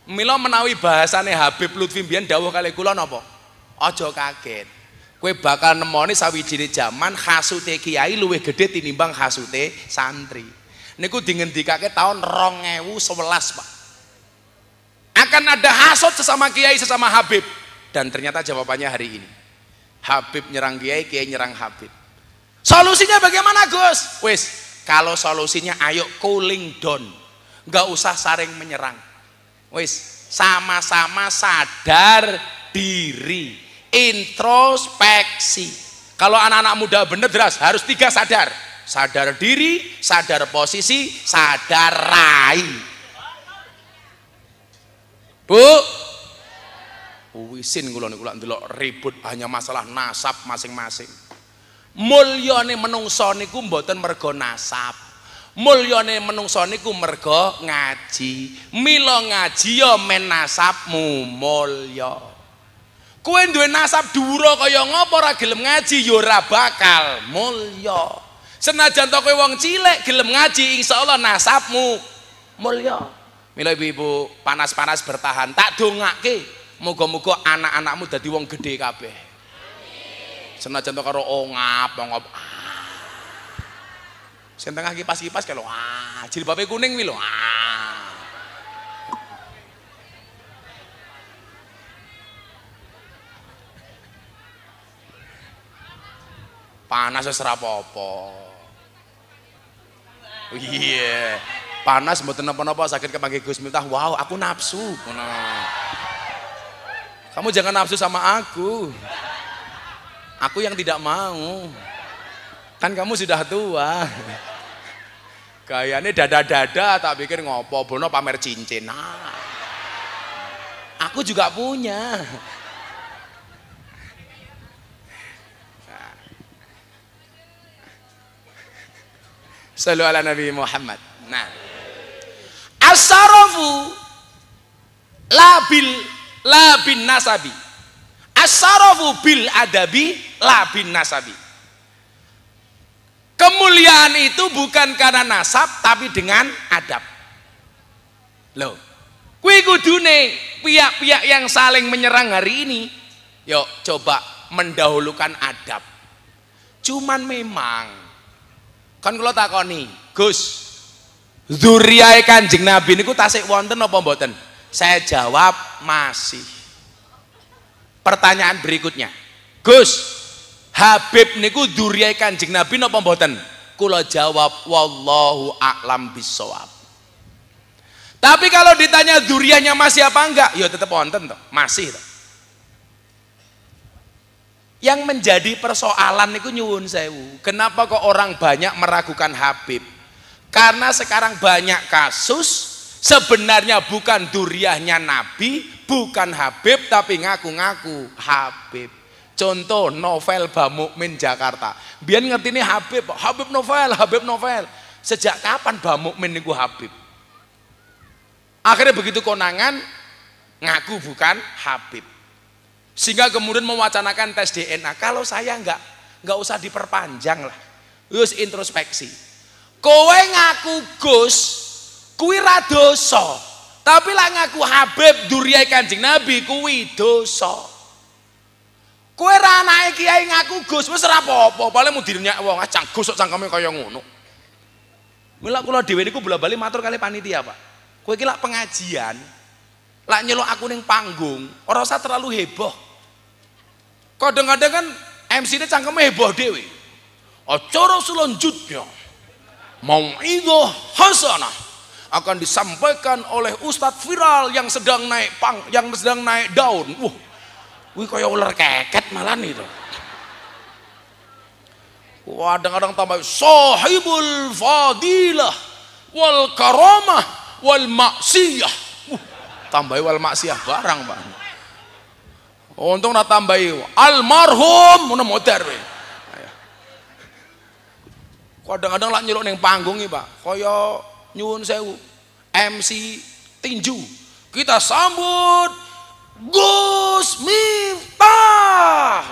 Mila menawi bahasane Habib Lutfi mbiyen dawuh kali kula napa? Aja kaget. Kowe bakal nemoni sawijine jaman hasute kiai luwih gede tinimbang hasute santri. Niku dingendikake tahun 2011, Pak. Akan ada hasut sesama kiai, sesama habib. Dan ternyata jawabannya hari ini. Habib nyerang kiai, kiai nyerang habib. Solusinya bagaimana Gus? Wis, kalau solusinya ayo cooling down. Nggak usah saling menyerang. Wis, sama-sama sadar diri, introspeksi. Kalau anak-anak muda bener deras harus 3 sadar. Sadar diri, sadar posisi, sadar rai. Bu, wisin kula niku lak ndelok ribut hanya masalah nasab masing-masing. Mulyane menungso niku mboten mergo nasab. Mulyane menungso niku mergo ngaji. Mila ngaji ya men nasabmu mulya. Kowe duwe nasab dhuwur kaya ngapa ora gelem ngaji ya ora bakal mulya. Senajan to kowe wong cilik gelem ngaji insyaallah nasabmu mulya. Mila ibu-ibu panas-panas bertahan tak dongake muga-muga anak-anakmu dadi wong gede kabeh. Senajan to karo ongap. Sing tengah kipas-kipas kalau jilbabe kuning wi lho. Panas wis ora apa-apa. Iya. Panas mboten napa-napa sakit kepanggih Gus Miftah. Wow, aku nafsu. Kamu jangan nafsu sama aku. Aku yang tidak mau. Kan kamu sudah tua. Gayane dada-dada tak pikir ngopo bono pamer cincin. Nah. Aku juga punya. Sallu ala Nabi Muhammad. Nah, as-sarafu la bin nasabi. As-sarafu bil adabi la bin nasabi. Kemuliaan itu bukan karena nasab tapi dengan adab. Loh, kuwi kudune pihak-pihak yang saling menyerang hari ini, yuk coba mendahulukan adab. Cuman memang kan kalau takoni, Gus, zuriyae Kanjeng Nabi niku tasik wonten apa mboten? Saya jawab masih. Pertanyaan berikutnya, Gus, Habib niku zuriyae Kanjeng Nabi napa mboten? Kula jawab wallahu a'lam bissawab. Tapi kalau ditanya zuriyahnya masih apa enggak? Ya tetap wonten toh, masih toh. Yang menjadi persoalan niku nyuwun sewu. Kenapa kok orang banyak meragukan Habib? Karena sekarang banyak kasus sebenarnya bukan duriahnya Nabi, bukan Habib tapi ngaku-ngaku Habib. Contoh novel Bamukmin Jakarta. Biar ngerti ini Habib, Habib novel, Habib novel. Sejak kapan Bamukmin niku Habib? Akhirnya begitu konangan ngaku bukan Habib. Sehingga kemudian mewacanakan tes DNA. Kalau saya nggak usah diperpanjang lah. Wis introspeksi. Kowe ngaku Gus, kuwi ra dosa. Tapi lah ngaku Habib duriyai Kanjeng Nabi kuwi dosa. Kowe ra anake kiai ngaku Gus, wis ora apa-apa, paling mudirnya wong acang Gus kok cangkeme kaya ngono. Mila kula dhewe niku bola-bali matur kali panitia, Pak. Kowe iki lak pengajian, lak nyeluk aku ning panggung, ora usah terlalu heboh. Kadang-kadang kan MC-ne cangkeme heboh dhewe. Acara selanjutnya mau'idhah hasanah akan disampaikan oleh ustadz viral yang sedang naik daun. Wih kaya ular keket malah itu. Kadang-kadang tambah sahibul fadilah wal karamah wal maksiyah. Tambah wal maksiyah barang, Pak. Untung nak tambahi almarhum mana modar we. Kadang-kadang lak nyeluk ning panggung iki, Pak. Kaya nyuwun sewu. MC tinju. Kita sambut Gus Miftah.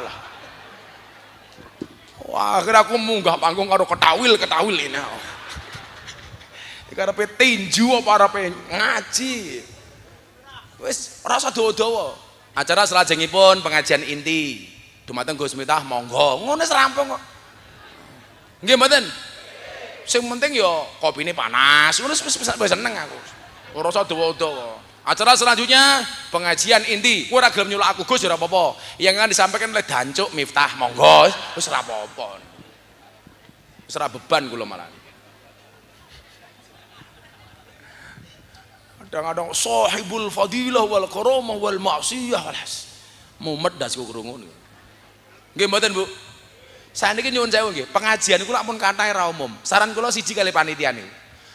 Wah, akhirnya aku munggah panggung karo ketawil ini. Iki arepe tinju apa arepe ngaji. Wis ora usah dawa-dawa. Acara selajengipun pengajian inti dumateng Gus Miftah monggo ngono wis rampung kok. Nggih mboten? Sing penting ya kopine panas. Ngono wis seneng aku. Ora usah dawa-dawa. Acara selanjutnya pengajian inti. Ora gelem nyuluk aku Gus ora apa-apa. Yang akan disampaikan oleh Dancuk Miftah, monggo. Wis ora apa-apa. Wis ora beban kula malah. Kadang-kadang sahibul fadilah wal karamah wal ma'siyah wal has. Mumet das krungu niku. Nggih mboten Bu. Saniki nyuwun sewu nggih, pengajian kula ampun kathah ra umum. Saran kula siji kali panitia niku.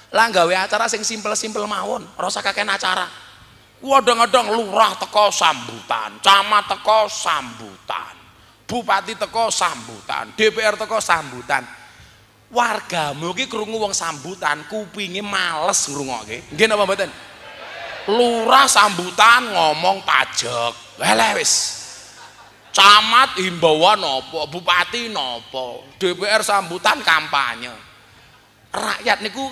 Lah gawe acara sing simpel-simpel mawon, ora usah kakean acara. Kadang-kadang lurah teko sambutan, camat teko sambutan, bupati teko sambutan, DPR teko sambutan. Wargamu ki krungu wong sambutan, kupinge males ngrungokke. Nggih napa mboten? Lurah sambutan ngomong pajak. Lha wis. Camat himbauan nopo, bupati nopo, DPR sambutan kampanye. Rakyat niku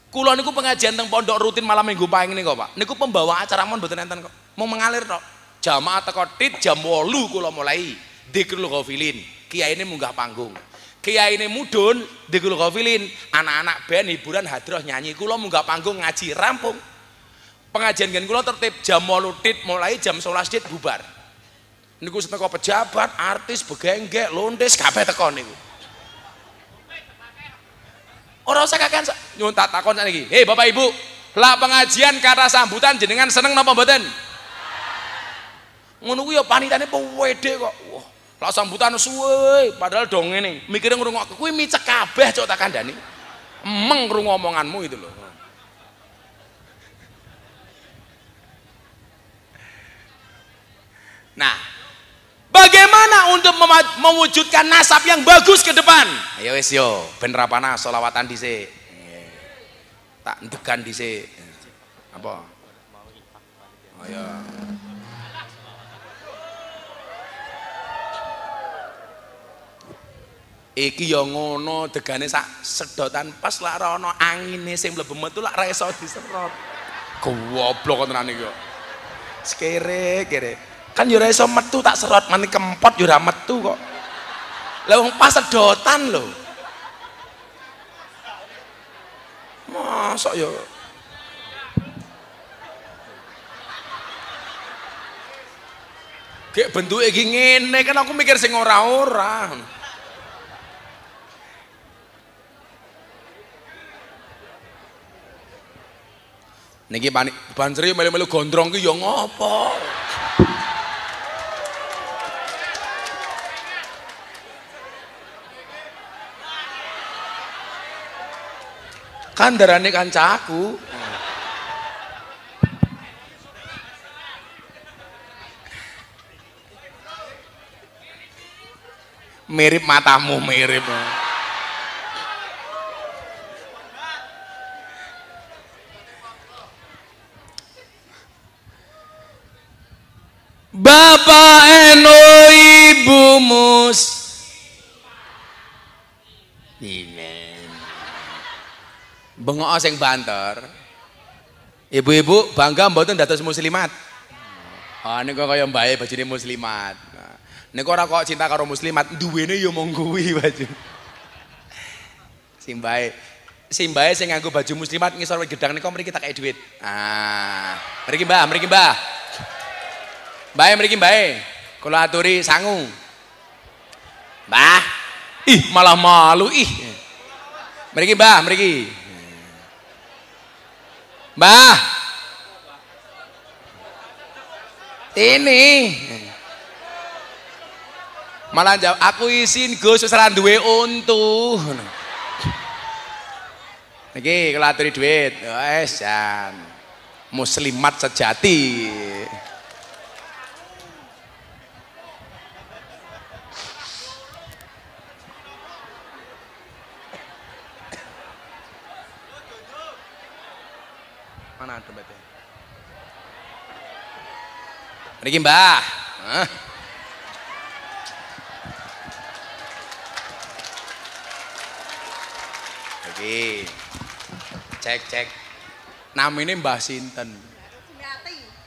kula niku pengajian teng pondok rutin malam minggu paing niku Pak. Niku pembawa acara mon mboten enten kok. Mau mengalir tok. Jamaah teko tit jam 8 kula mulai dzikrul ghafilin. Kiai ini munggah panggung. Kiai ini mudun dzikrul ghafilin. Anak-anak band hiburan hadroh nyanyi. Kula munggah panggung ngaji rampung. Pengajian gen kula tertib jam 8 tit mulai jam 11 tit bubar. Niku seteko pejabat, artis, begenggek, londes kabeh teko niku. Ora usah kakean nyuwun tak takon sakniki. Hei Bapak Ibu, lah pengajian kata sambutan jenengan seneng napa mboten? Ngono kuwi ya panitiane pede kok. Wah, lah sambutan suwe padahal dong ngene. Mikire ngrungokke kuwi micek kabeh cok tak kandhani. Emeng krungu omonganmu itu lho. Nah, bagaimana untuk mewujudkan nasab yang bagus ke depan? Ayo wis yo, ben rapana sholawatan dhisik. Tak entekan dhisik. Apa? Ayo. Iki yo ngono degane sak sedotan pas lak ora ana angine sing mlebu metu lak ra iso diserot. Goblok tenan iki yo. Kere. Kan yo ora iso metu tak serot mani kempot yo ora metu kok. Lah wong pas sedotan lho. Mosok yo. Kayak bentuke iki ngene kan aku mikir sing ora-ora. Niki Bansri melu-melu gondrong ki yo ngopo? Kan darane kancaku. Mirip matamu, mirip. Bapak eno ibu mus. Bengok sing banter. Ibu-ibu bangga mboten dados muslimat. Ah niku kaya mbae bajine muslimat. Niku ora kok cinta karo muslimat, duwene ya mung kuwi baju. Simbae sing nganggo baju muslimat ngisor gedang niku mriki tak kei dhuwit. Ah, mriki Mbah. Mbah mriki Mbah. Kula aturi sangu. Mbah. Ih, malah malu ih. Mriki Mbah, mriki. Mbah, ini malah jawab aku izin Gus wis ora duwe untu. Niki kula aturi dhuwit. Wes jan. Muslimat sejati. Mana dompetnya? Niki Mbah. Hah? Oke. Cek. Namine Mbah sinten?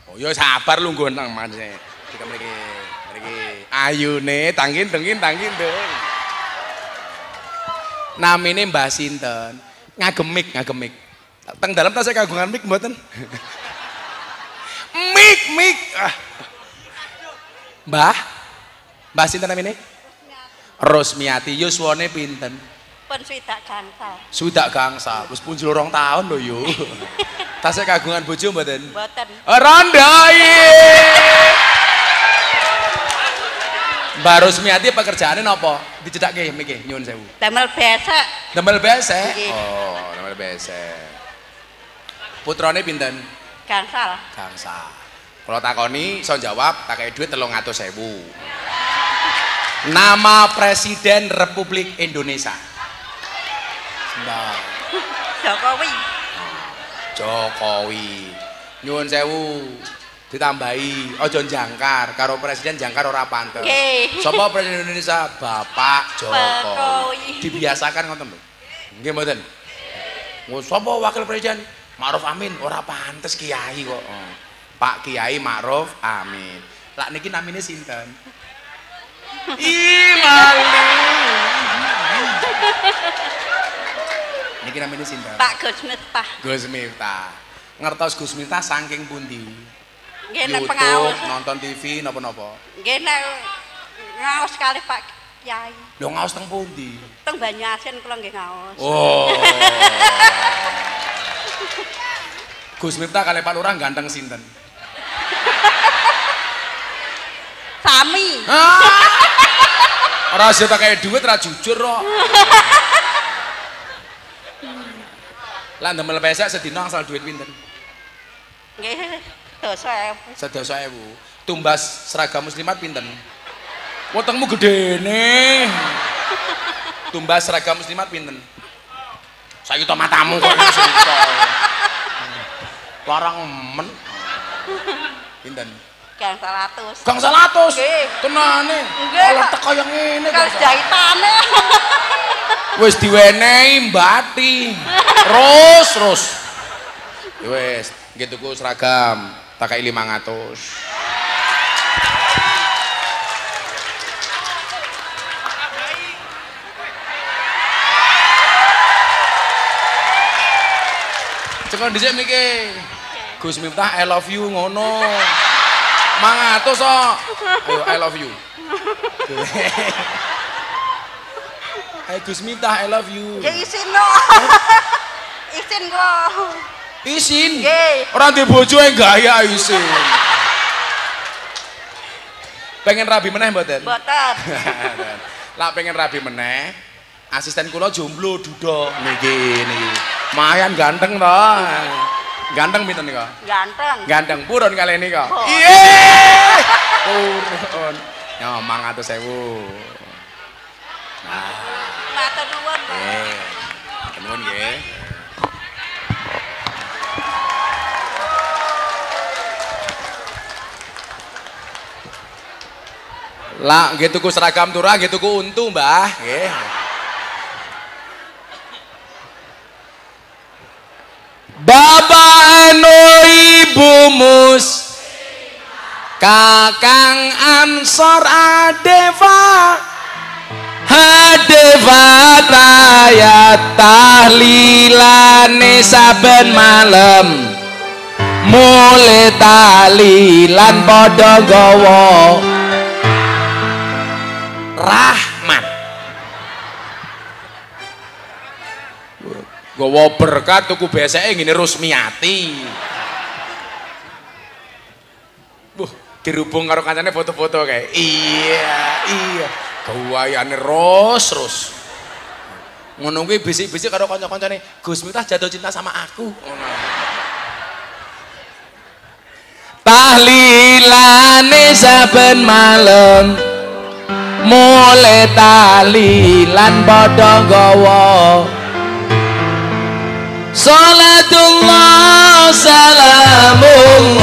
Oh ya sabar lu nggo nang maneh. Kita mriki. Ayune tangkin dong. Namine Mbah sinten? Ngagemik. Teng dalam tas saya kagungan mik mboten. Mik. Mbah. Mbah sinten namine? Rosmiati. Yuswane pinten? Pun swidak gangsal. Swidak gangsal. Wis punjul 2 tahun lho yo. Tasih kagungan bojo mboten? Mboten. Randai. Mbak Rosmiati pekerjaannya napa? Dicedhakke niki nyuwun sewu. Damel besek. Damel besek. Nggih. Oh, damel besek. Putrane pinten? Gangsal. Gangsal. Kalau takoni iso jawab, tak kei duit 300.000. Nama Presiden Republik Indonesia. Mbak Jokowi. Jokowi. Nyuwun sewu. Ditambahi aja jangkar karo presiden jangkar ora pantes. Nggih. Sapa presiden Indonesia? Bapak Jokowi. Jokowi. Dibiasakan ngoten lho. Nggih mboten. Sapa wakil presiden? Ma'ruf Amin ora pantes kiai kok. Pak Kiai Ma'ruf Amin. Lah niki namine sinten? Ih malu. Niki namine sinten? Pak Gus Miftah. Gus Miftah. Ngertos Gus Miftah saking pundi? Nggih nek YouTube, pengaos. nonton TV napa-napa. Nggih nek ngaos kali Pak Kyai. Lho ngaos teng pundi? Teng Banyuasin kula nggih ngaos. Oh. Gus Miftah kali Pak Lurah ganteng sinten? Sami. Ora sida kaya duit ora jujur kok. Lah ndemel pesek sedina asal duit pinten? Nggih, 10.000. 10.000. Tumbas seragam muslimat pinten? Wetengmu gedene. Tumbas seragam muslimat pinten? Sayuta matamu kok sayuta. Larang men. Pinten? Gang 100. Gang 100. Nggih. Tenane. Nggih. Kalau tek kaya ngene Gang jahitane. wis diwenehi mbati. Terus. Ya wis, nggih tuku seragam, tak kei 500. Cekon dhisik niki. Gus Miftah I love you ngono. 500 kok. Ayo I love you. Hai Gus Miftah I love you. Ya isin no. Isin kok. Isin. Nggih. Ora ndek bojo gaya isin. Pengen rabi meneh mboten? Mboten. Lah pengen rabi meneh. Asisten kula jomblo duduk niki. Mayan ganteng to. Ganteng pinten nika? Ganteng. Ganteng purun kali nika. Oh. Iye. Purun. Ya 500.000. Nah, Matur nuwun. nggih. Nuwun nggih. Lah nggih tuku seragam turah nggih tuku untu, Mbah. Nggih. Bapak anu ibu mus Kakang Ansor Adeva Raya tahlilane saben malam mulai tahlilan padha gawa rahmat gawa berkat tuku beseke ngene Rosmiati. Dirubung karo kancane foto-foto kae. Iya. Gawayane terus. Ngono kuwi bisik-bisik karo kanca-kancane, Gus Miftah jatuh cinta sama aku. Ngono. Tahlilane saben malam mulai tahlilan padha gawa Salatullah salamullah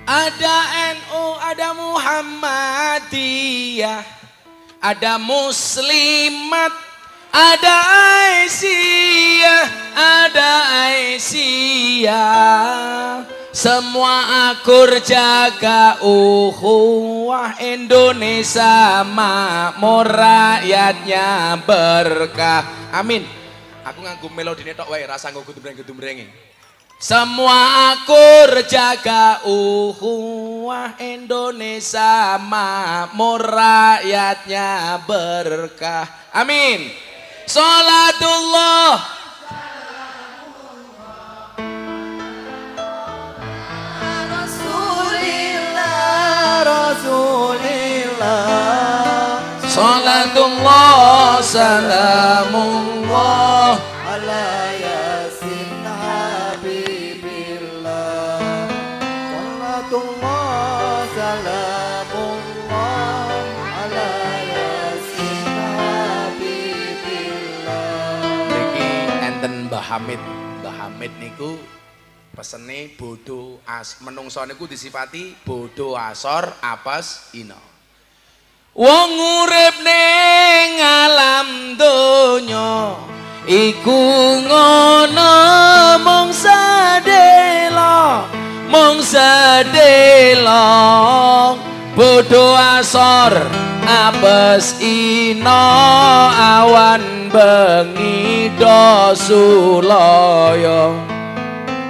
ada NU, ada Muhammad, Atiyah, ada Muslimat, ada Aisyah, ada Aisyah. Semua akur jaga ukhuwah Indonesia makmur, rakyatnya berkah. Amin. Aku nganggo melodine tok wae, rasa nggo gedumreng-gedumrenge. Semua akur jaga ukhuwah Indonesia makmur, rakyatnya berkah. Amin. Salatullah Salatullah salamullah ala yasin habibillah. Salatullah salamullah ala yasin habibillah. Niki enten Mbah Hamid. Mbah Hamid niku pesene bodho menungso niku disifati bodho asor apes ina. Wong urip ning alam donya iku ngono mung sedelo bodho asor apes ina awan bengi do sulaya.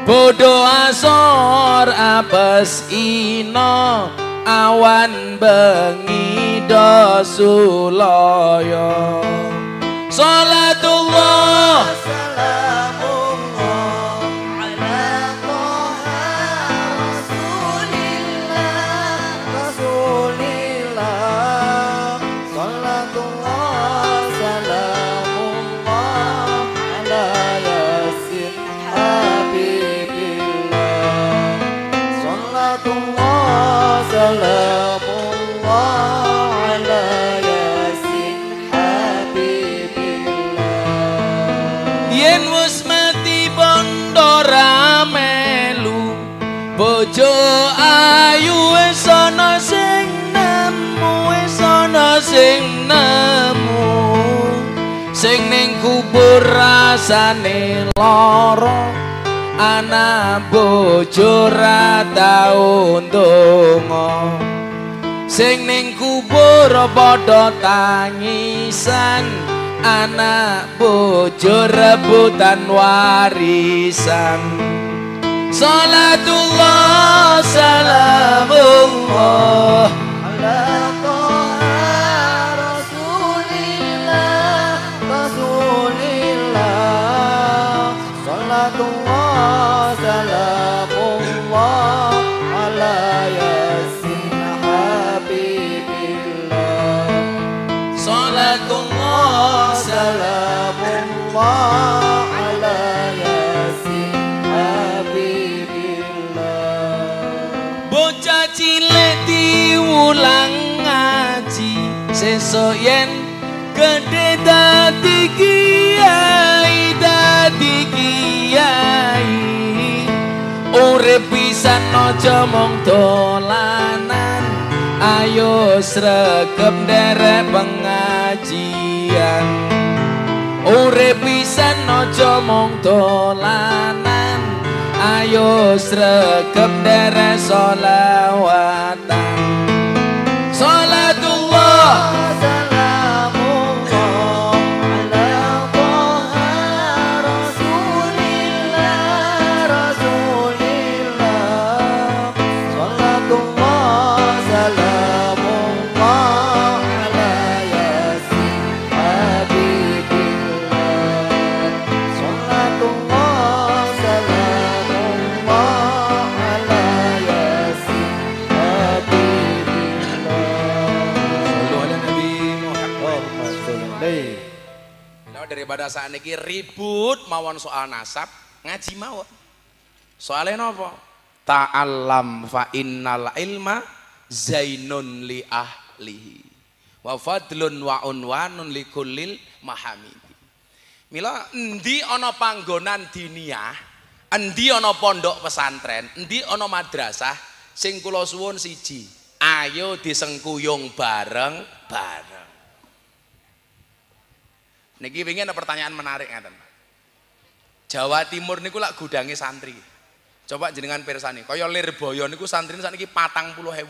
Bodho asor apes ina awan bengi do sulaya. Salatullah Salamullah ala Taha Rasulillah. Rasulillah. Salatullah salamullah ala yasin habibillah. Salatullah salamullah ala yasin habibillah. yen wis mati bondo ramelu bojo ayu wis ana sing nemu, wis ana sing nemu. Sing ning kubur rasane lara, anak bojo ra tau ndonga. Sing ning kubur padha tangisan, anak bojo rebutan warisan. Salatullah salamullah ala Taha Rasulillah. Rasulillah. Salatullah salamullah ala yasin habibillah. Salatullah Salamullah ala yasin habibillah. bocah cilik diulang ngaji, sesuk yen gede dadi kiai, dadi kiai. Urip pisan aja mung dolanan, ayo sregep nderek pengajian. Urip pisan aja mung dolanan, ayo sregep nderek sholawatan. Salatullah Salamullah ala Taha Rasulillah. Rasulillah. Salatullah salamullah ala yasin habibillah. Salatullah salamullah ala yasin habibillah. Sallu ala Nabi Muhammad. Allahumma Daripada saat ini ribut mawon soal nasab, ngaji mawon. Soalnya nopo? Ta'allam fa innal ilma zainun li ahlihi wa fadlun wa unwanun li kullil mahamidi. Mila endi ana panggonan diniyah, endi ana pondok pesantren, endi ana madrasah sing kula suwun siji, Ayo disengkuyung bareng-bareng. Niki wingi ana pertanyaan menarik ngaten. Jawa Timur niku lak gudange santri. Coba jenengan pirsani, kaya Lirboyo niku santrine sakniki 40.000.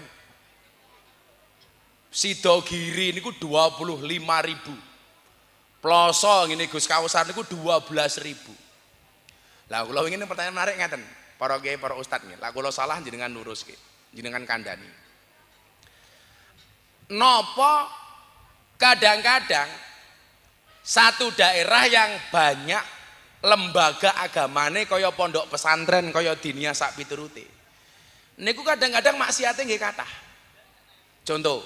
Sidogiri niku 25.000. Ploso ngene Gus Kausar niku 12.000. Lah kula wingi pertanyaan menarik ngaten. Para kiai, para ustad nggih. Lah kula salah jenengan luruske. Jenengan kandhani. Napa kadang-kadang satu daerah yang banyak lembaga agamane kaya pondok pesantren kaya diniyah sak piturute niku kadang-kadang maksiate nggih kathah. Contoh,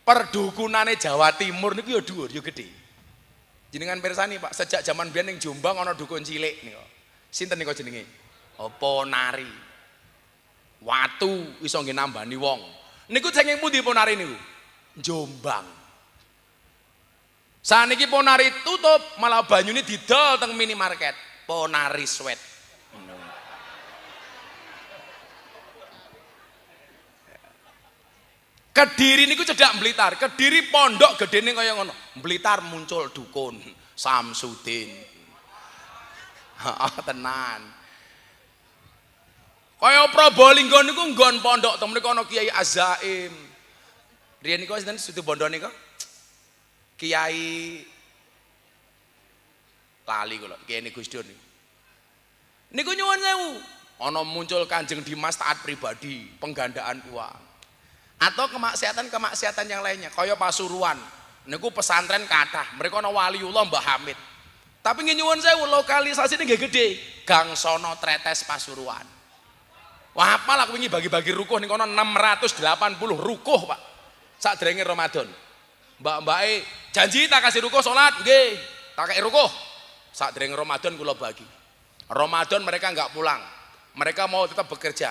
perdukunane Jawa Timur niku ya dhuwur, ya gedhe. Jenengan pirsani Pak, sejak zaman biyen ning Jombang ana dukun cilik niku. Sinten niku jenenge? Ponari. Watu iso nggih nambani wong. Niku saking pundi Ponari niku? Jombang. Saniki Ponari tutup, malah banyune didol teng minimarket. Ponari Sweat. Kediri niku cedhak Blitar. Kediri pondok gedene kaya ngono. Blitar muncul dukun Samsudin. Tenan. Kaya Probolinggo niku nggon pondok teng mriku ana Kiai Azaim. Riyen niku sinten Situ Bondo niku? Kiai lali kula, Kiai Gus Dur niku nyuwun sewu, ana muncul Kanjeng Dimas taat pribadi, penggandaan uang. Atau kemaksiatan yang lainnya, kaya Pasuruan. Niku pesantren kathah, mereka ana waliullah Mbah Hamid. Tapi nggih nyuwun sewu, lokalisasine nggih gedhe, Gang Sono Tretes Pasuruan. Wah, apalah wingi bagi-bagi rukuh ning kono 680 rukuh, Pak. Sadurunge Ramadan. Mbak-mbake janji tak kasih rukuh salat, nggih. Tak kei rukuh. Sadurunge Ramadan kula bagi. Ramadan mereka enggak pulang. Mereka mau tetap bekerja.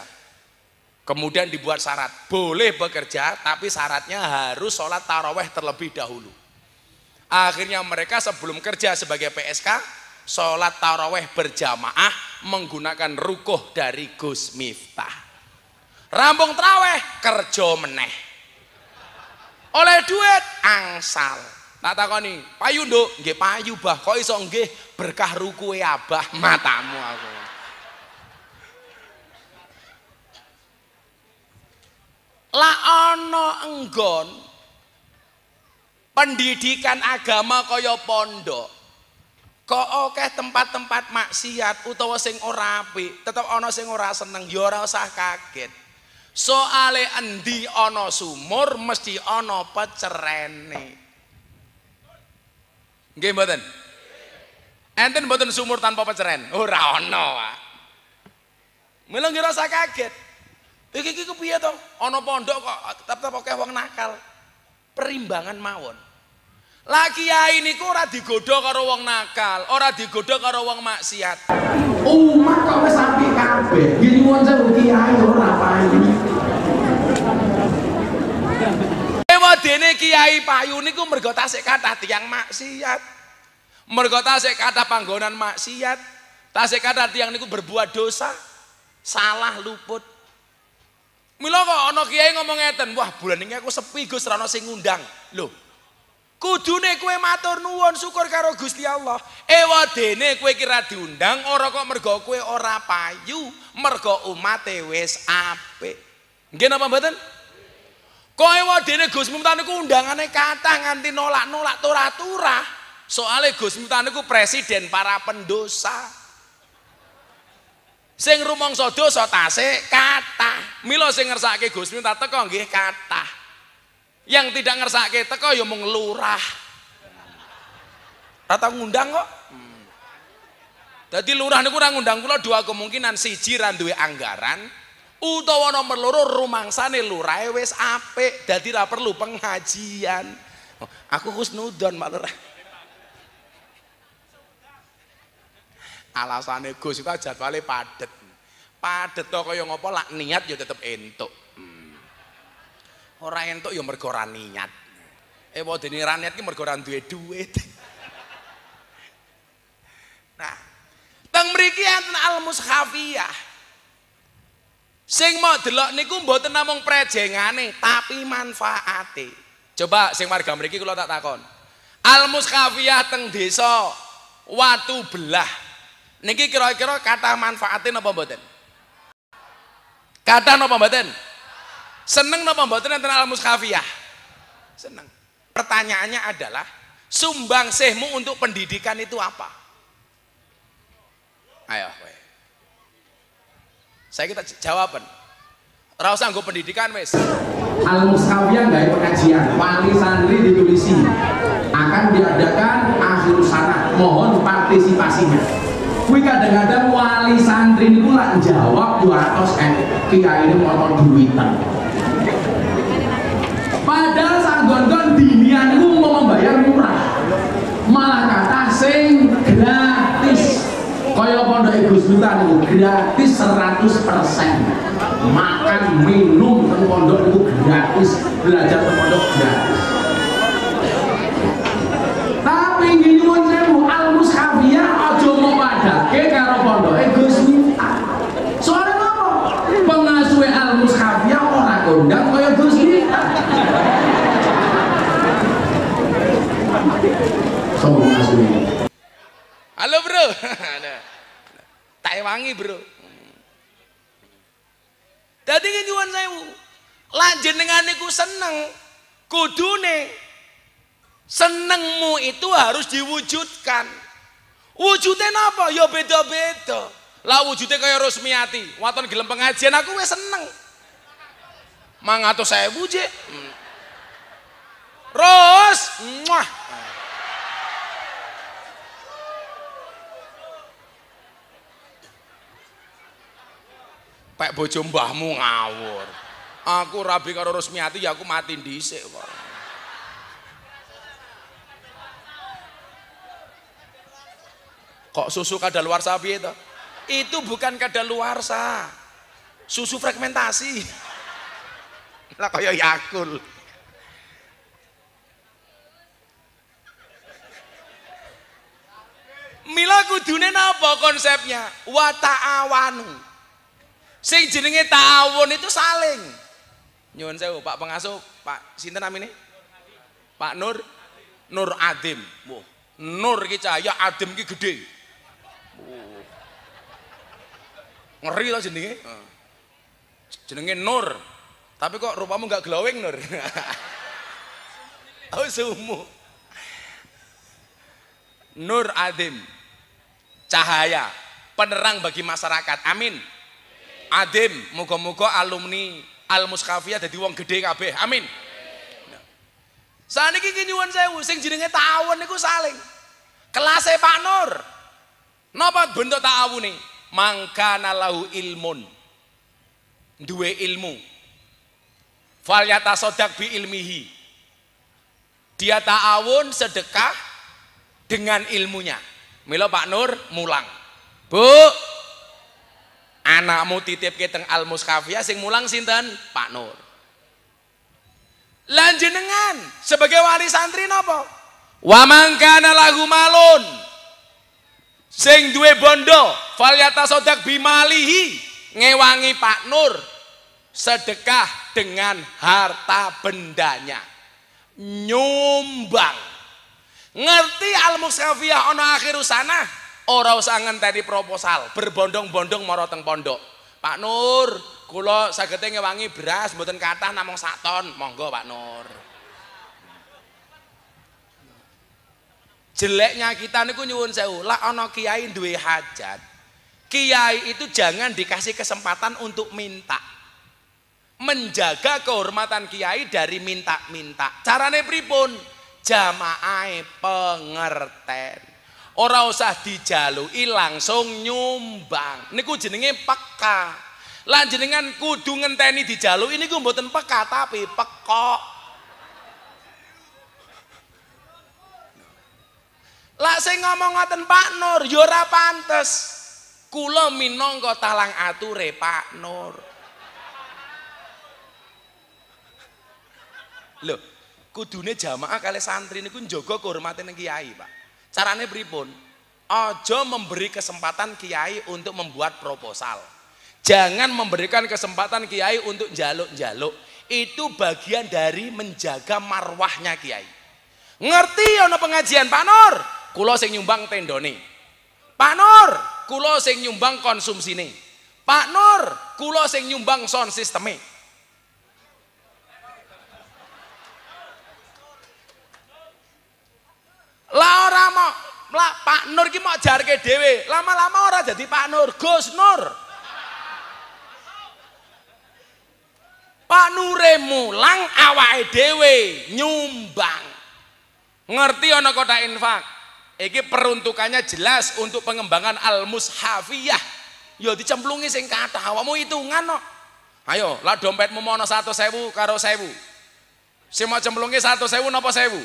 Kemudian dibuat syarat, boleh bekerja tapi syaratnya harus sholat taraweh terlebih dahulu. Akhirnya mereka sebelum kerja sebagai PSK, sholat taraweh berjamaah menggunakan rukuh dari Gus Miftah. Rampung taraweh kerja meneh. Oleh duit angsal. Tak takoni, payu nduk, nggih payu Bah. Kok iso nggih berkah rukuhe Abah, matamu aku. Lah ana enggon pendidikan agama kaya pondok. Kok akeh tempat-tempat maksiat utawa sing ora apik, tetep ana sing ora seneng, ya ora usah kaget. Soale endi ana sumur mesti ana pecerene. Nggih mboten? Enten mboten sumur tanpa peceren? Ora ana, Pak. Mila nggih rasa kaget. Iki kepiye to? Ana pondok kok tetep akeh wong nakal. Perimbangan mawon. Lah kiai niku ora digodha karo wong nakal, ora digodha karo wong maksiat. Umat kok wis apik kabeh. Nggih nyuwun sewu kiai ora payu. Dene kiai payu niku mergo tasik kathah tiyang maksiat. Mergo tasik kathah panggonan maksiat. Tasik kathah tiyang niku berbuat dosa, salah luput. Mila kok ana kiai ngomong ngeten, wah bulan ini aku sepi Gus ra ono sing ngundang. Lho. Kudune kowe matur nuwun syukur karo Gusti Allah. Ewadene kowe kira diundang ora kok mergo kowe ora payu, mergo umate wis apik. Nggih napa mboten? Kowe wadene Gus Miftah niku undangane kathah nganti nolak-nolak turah-turah. Soale Gus Miftah niku presiden para pendosa. Sing rumangsa dosa tasik kathah. Mila sing ngersakake Gus Miftah teko nggih kathah. Yang tidak ngersakake teko ya mung lurah. Ora ngundang kok. Dadi lurah niku ora ngundang kula dua kemungkinan, siji ra duwe anggaran. Utawa nomor loro rumangsane lurahe wis apik, dadi ra perlu pengajian. Aku husnudon Pak Lurah. Alasane Gus itu jadwale padet. Padet to kaya ngopo lak niat ya tetep entuk. Ora entuk ya mergo ora niat. Wadene ra niat ki mergo ora duwe duit. Nah, teng mriki enten al-mushafiyah. Sing mau delok niku mboten namung prejengane, tapi manfaate. Coba sing warga mriki kula tak takon. Al-Muskafiyah teng desa Watu Belah. Niki kira-kira kata manfaatin napa mboten? Kata napa mboten? Seneng napa mboten enten Al-Muskafiyah? Seneng. Pertanyaannya adalah sumbangsihmu untuk pendidikan itu apa? Ayo, kowe. Saya kita jawaban. Ora usah nggo pendidikan wis. Al-Muskafiyah gawe pengajian, wali santri ditulisi akan diadakan akhir sana, mohon partisipasinya. Kuwi kadang-kadang wali santri niku lak jawab 200 kiai ini motor duitan. Padahal sanggon-gon dinian niku mau membayar murah. Malah kata sing gratis. Kaya pondok Gus Miftah niku gratis 100%. Makan minum teng pondok niku gratis, belajar teng pondok gratis. Tapi nyuwun sewu Al-Muskafiyah aja mau padake karo pondok Gus Miftah. Soalnya apa? Pengasuhe Al-Muskafiyah ora kondang kaya Gus Miftah. So pengasuhe. Halo bro, tak wangi bro. Dadi nyuwun sewu, lan jenengan niku seneng, kudune senengmu itu harus diwujudkan. Wujudnya napa? Ya beda-beda. Lah wujudnya kaya Rusmiati, waton gelem pengajian aku wis seneng. 500.000 jek. Ros, muah. Pek bojo mbahmu ngawur. Aku rabi karo Rusmiati ya aku mati dhisik kok. Kok susu kadaluarsa piye to? Itu bukan kadaluarsa. Susu fragmentasi. Lah kaya Yakul. Mila kudune napa konsepnya? Wa ta'awanu. Sing jenenge ta'awun itu saling. Nyuwun sewu Pak Pengasuh, Pak sinten namine? Pak Nur Adim. Wah, Nur iki cahaya, Adim iki gede. Ngeri to jenenge. Jenenge Nur. Tapi kok rupamu enggak glowing Nur. Oh sumu. Nur Adim. Cahaya, penerang bagi masyarakat. Amin. Adim, muga-muga alumni Al-Muskafiyah dadi wong gede kabeh. Amin. Saniki ki nyuwun sewu sing jenenge ta'awun niku saling. Kelase Pak Nur. Napa bentuk ta'awune? Mangkana lahu ilmun. Duwe ilmu. Fal yatasaddaq bi ilmihi. Dia ta'awun sedekah dengan ilmunya. Mila Pak Nur mulang. Bu, anakmu titip ke teng Al-Muskafiyah sing mulang sinten? Pak Nur. Lan jenengan sebagai wali santri napa? Wa mangkana lahu malun. Sing duwe bondo, falyatasaddaq bimalihi, ngewangi Pak Nur sedekah dengan harta bendanya. Nyumbang. Ngerti Al-Muskafiyah ana akhir sana? Ora usah ngenteni proposal, berbondong-bondong mara teng pondok. Pak Nur, kula sagete ngewangi beras mboten kathah namung 1 ton. Monggo Pak Nur. Jeleknya kita niku nyuwun sewu, lah ana kiai duwe hajat. Kiai itu jangan dikasih kesempatan untuk minta. Menjaga kehormatan kiai dari minta-minta. Carane pripun? Jamaahe pengerten. Ora usah dijalui langsung nyumbang. Niku jenenge peka. Lan jenengan kudu ngenteni dijalui niku mboten peka tapi pekok. Lah sing ngomong ngoten Pak Nur ya ora pantes. Kula minangka talang ature Pak Nur. Lho, kudune jamaah kali santri niku njaga kehormatan kiai, Pak. Carane pripun? Aja memberi kesempatan kiai untuk membuat proposal. Jangan memberikan kesempatan kiai untuk jaluk-jaluk. Itu bagian dari menjaga marwahnya kiai. Ngerti ana pengajian Pak Nur, kula sing nyumbang tendone. Pak Nur, kula sing nyumbang konsumsine. Pak Nur, kula sing nyumbang sound sisteme. Lah ora mau, lah Pak Nur ki mau jarke dhewe. Lama-lama ora jadi Pak Nur, Gus Nur. Pak Nure mulang awake dhewe nyumbang. Ngerti ana kotak infak? Iki peruntukannya jelas untuk pengembangan al-mushafiyah. Ya dicemplungi sing kathah, awakmu hitungan no. Ayo, lah dompetmu mau 100.000 karo 1.000. Sing mau cemplungi 100.000 napa 1.000?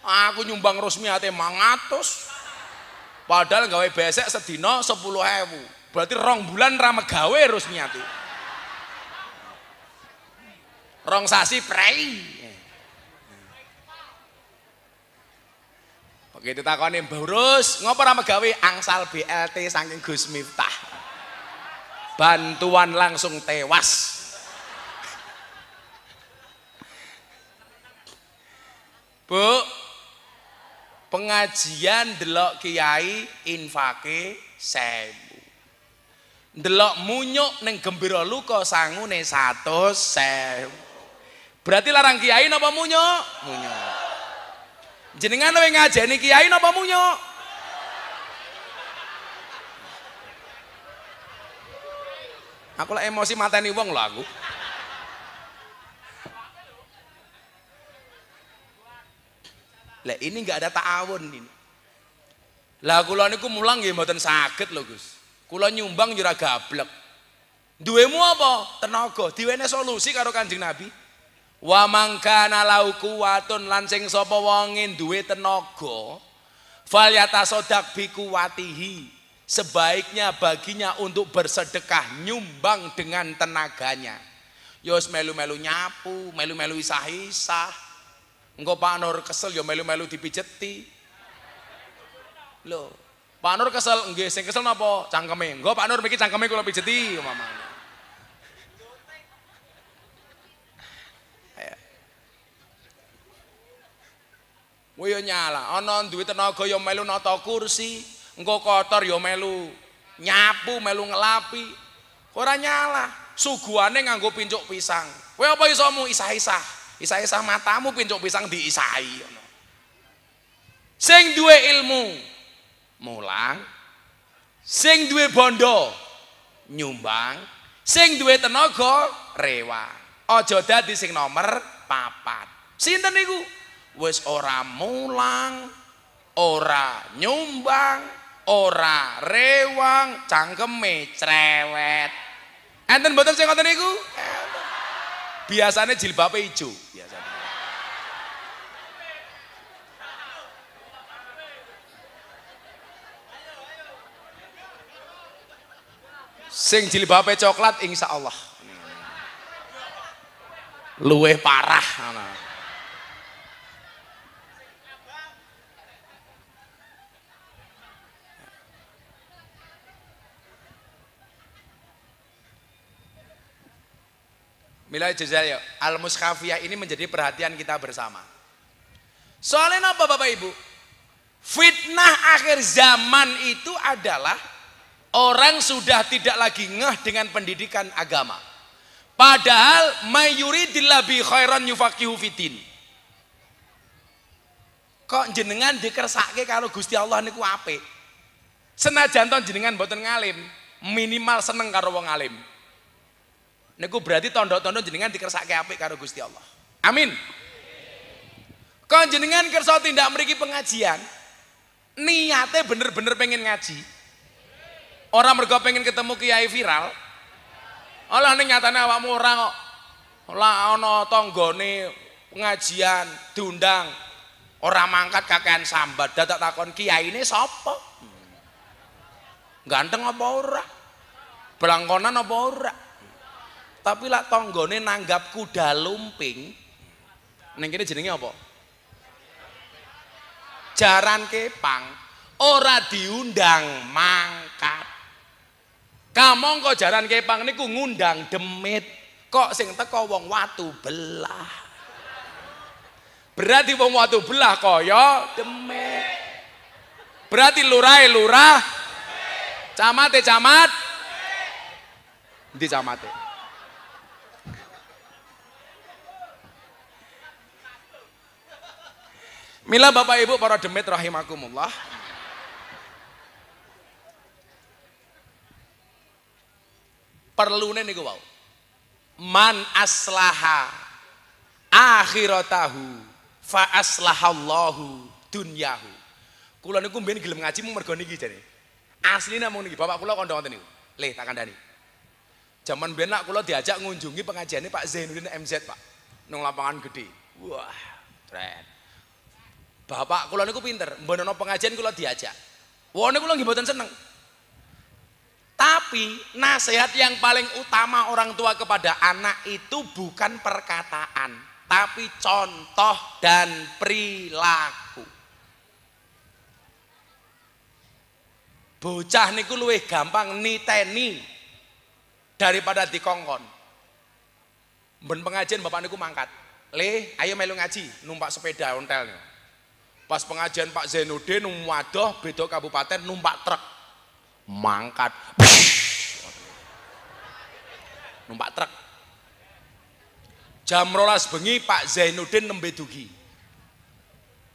Aku nyumbang rusmiate 500. Padahal gawe besek sedina 10.000. Berarti 2 bulan ra megawe rusmiate. 2 sasi prei. Begitu takoni Mbah Urus, ngopo ra megawe angsal BLT saking Gus Miftah. Bantuan langsung tewas. Bu, pengajian delok kiai infake 1.000. Delok munyuk ning Gembira Luka sangune 100.000. Berarti larang kiai napa munyuk? Munyuk. Jenengan kowe ngajeni kiai napa munyuk? Aku lah emosi mateni wong lho aku. Lah ini enggak ada ta'awun ini. Lah kula niku mulang nggih mboten saged lho Gus. Kula nyumbang yo ora gablek. Duwemu apa? Tenaga. Diwene solusi karo Kanjeng Nabi. Wa mangkana lau kuwatun lan sing sapa wonge duwe tenaga falyatasaddaq bi kuwatihi, sebaiknya baginya untuk bersedekah nyumbang dengan tenaganya. Ya wis melu-melu nyapu, melu-melu isah-isah. Engko Pak Nur kesel ya melu-melu dipijeti. Lho, Pak Nur kesel, nggih sing kesel napa? Cangkeme. Engko Pak Nur mriki cangkeme kula pijeti mamane. Kowe yo nyala, ana duwe tenaga yo melu nata kursi, engko kotor yo melu nyapu, melu ngelapi. Ora nyala, suguhane nganggo pincuk pisang. Kowe apa isomu isah-isah? Isah-isah matamu pincuk pisang diisahi ngono. Sing duwe ilmu mulang, sing duwe bondo nyumbang, sing duwe tenaga rewang. Aja dadi sing nomor 4. Sinten niku? Wis ora mulang, ora nyumbang, ora rewang, cangkeme cerewet. Enten mboten sing ngoten niku? Biasane jilbabe ijo, biasane. Sing jilbabe coklat insyaallah luwih parah ana. Milai jazal al-mushafiyah ini menjadi perhatian kita bersama. Soalnya apa Bapak Ibu? Fitnah akhir zaman itu adalah orang sudah tidak lagi ngeh dengan pendidikan agama. Padahal mayuridillah bi khairan yufaqihu fiddin. Kok jenengan dikersake karo Gusti Allah niku apik. Senajan to jenengan mboten ngalim, minimal seneng karo wong alim. Niku berarti tondo-tondo jenengan dikersake apik karo Gusti Allah. Amin. Kon jenengan kersa tindak mriki pengajian, niate bener-bener pengen ngaji. Orang mergo pengen ketemu kiai viral. Olah ning nyatane awakmu ora kok. Lah ana tanggane pengajian diundang, ora mangkat kakean sambat, dadak takon kiyaine sapa? Ganteng apa ora? Belangkonan apa ora? Tapi lah tonggone nanggap kuda lumping, neng kene jenenge apa? Jaran kepang. ora diundang mangkat. Kamangka jaran Kepang niku ngundang demit, kok sing teko wong watu belah. Berarti wong watu belah kaya demit. Berarti lurahe lurah, camate camat, ndi camate? Mila Bapak Ibu para demit rahimakumullah. Perlune niku wau. Man aslaha akhiratahu fa aslahallahu dunyahu. Kula niku mbiyen gelem ngaji mung mergo niki jare. Asline namung niki, bapak kula kandha wonten niku. Le tak kandhani. Jaman mbiyen nak kula diajak ngunjungi pengajiane Pak Zainuddin MZ, Pak. Nang lapangan gede. Wah, keren. Bapak kula niku pinter, mbenono pengajian kula diajak. Wone kula nggih mboten seneng. Tapi nasihat yang paling utama orang tua kepada anak itu bukan perkataan, tapi contoh dan perilaku. Bocah niku luwih gampang niteni daripada dikongkon. Ben pengajian bapak niku mangkat. Le, ayo melu ngaji, numpak sepeda ontel. Pas pengajian Pak Zainuddin waduh beda kabupaten numpak truk. Mangkat. Numpak truk. Jam 12 bengi Pak Zainuddin nembe dugi.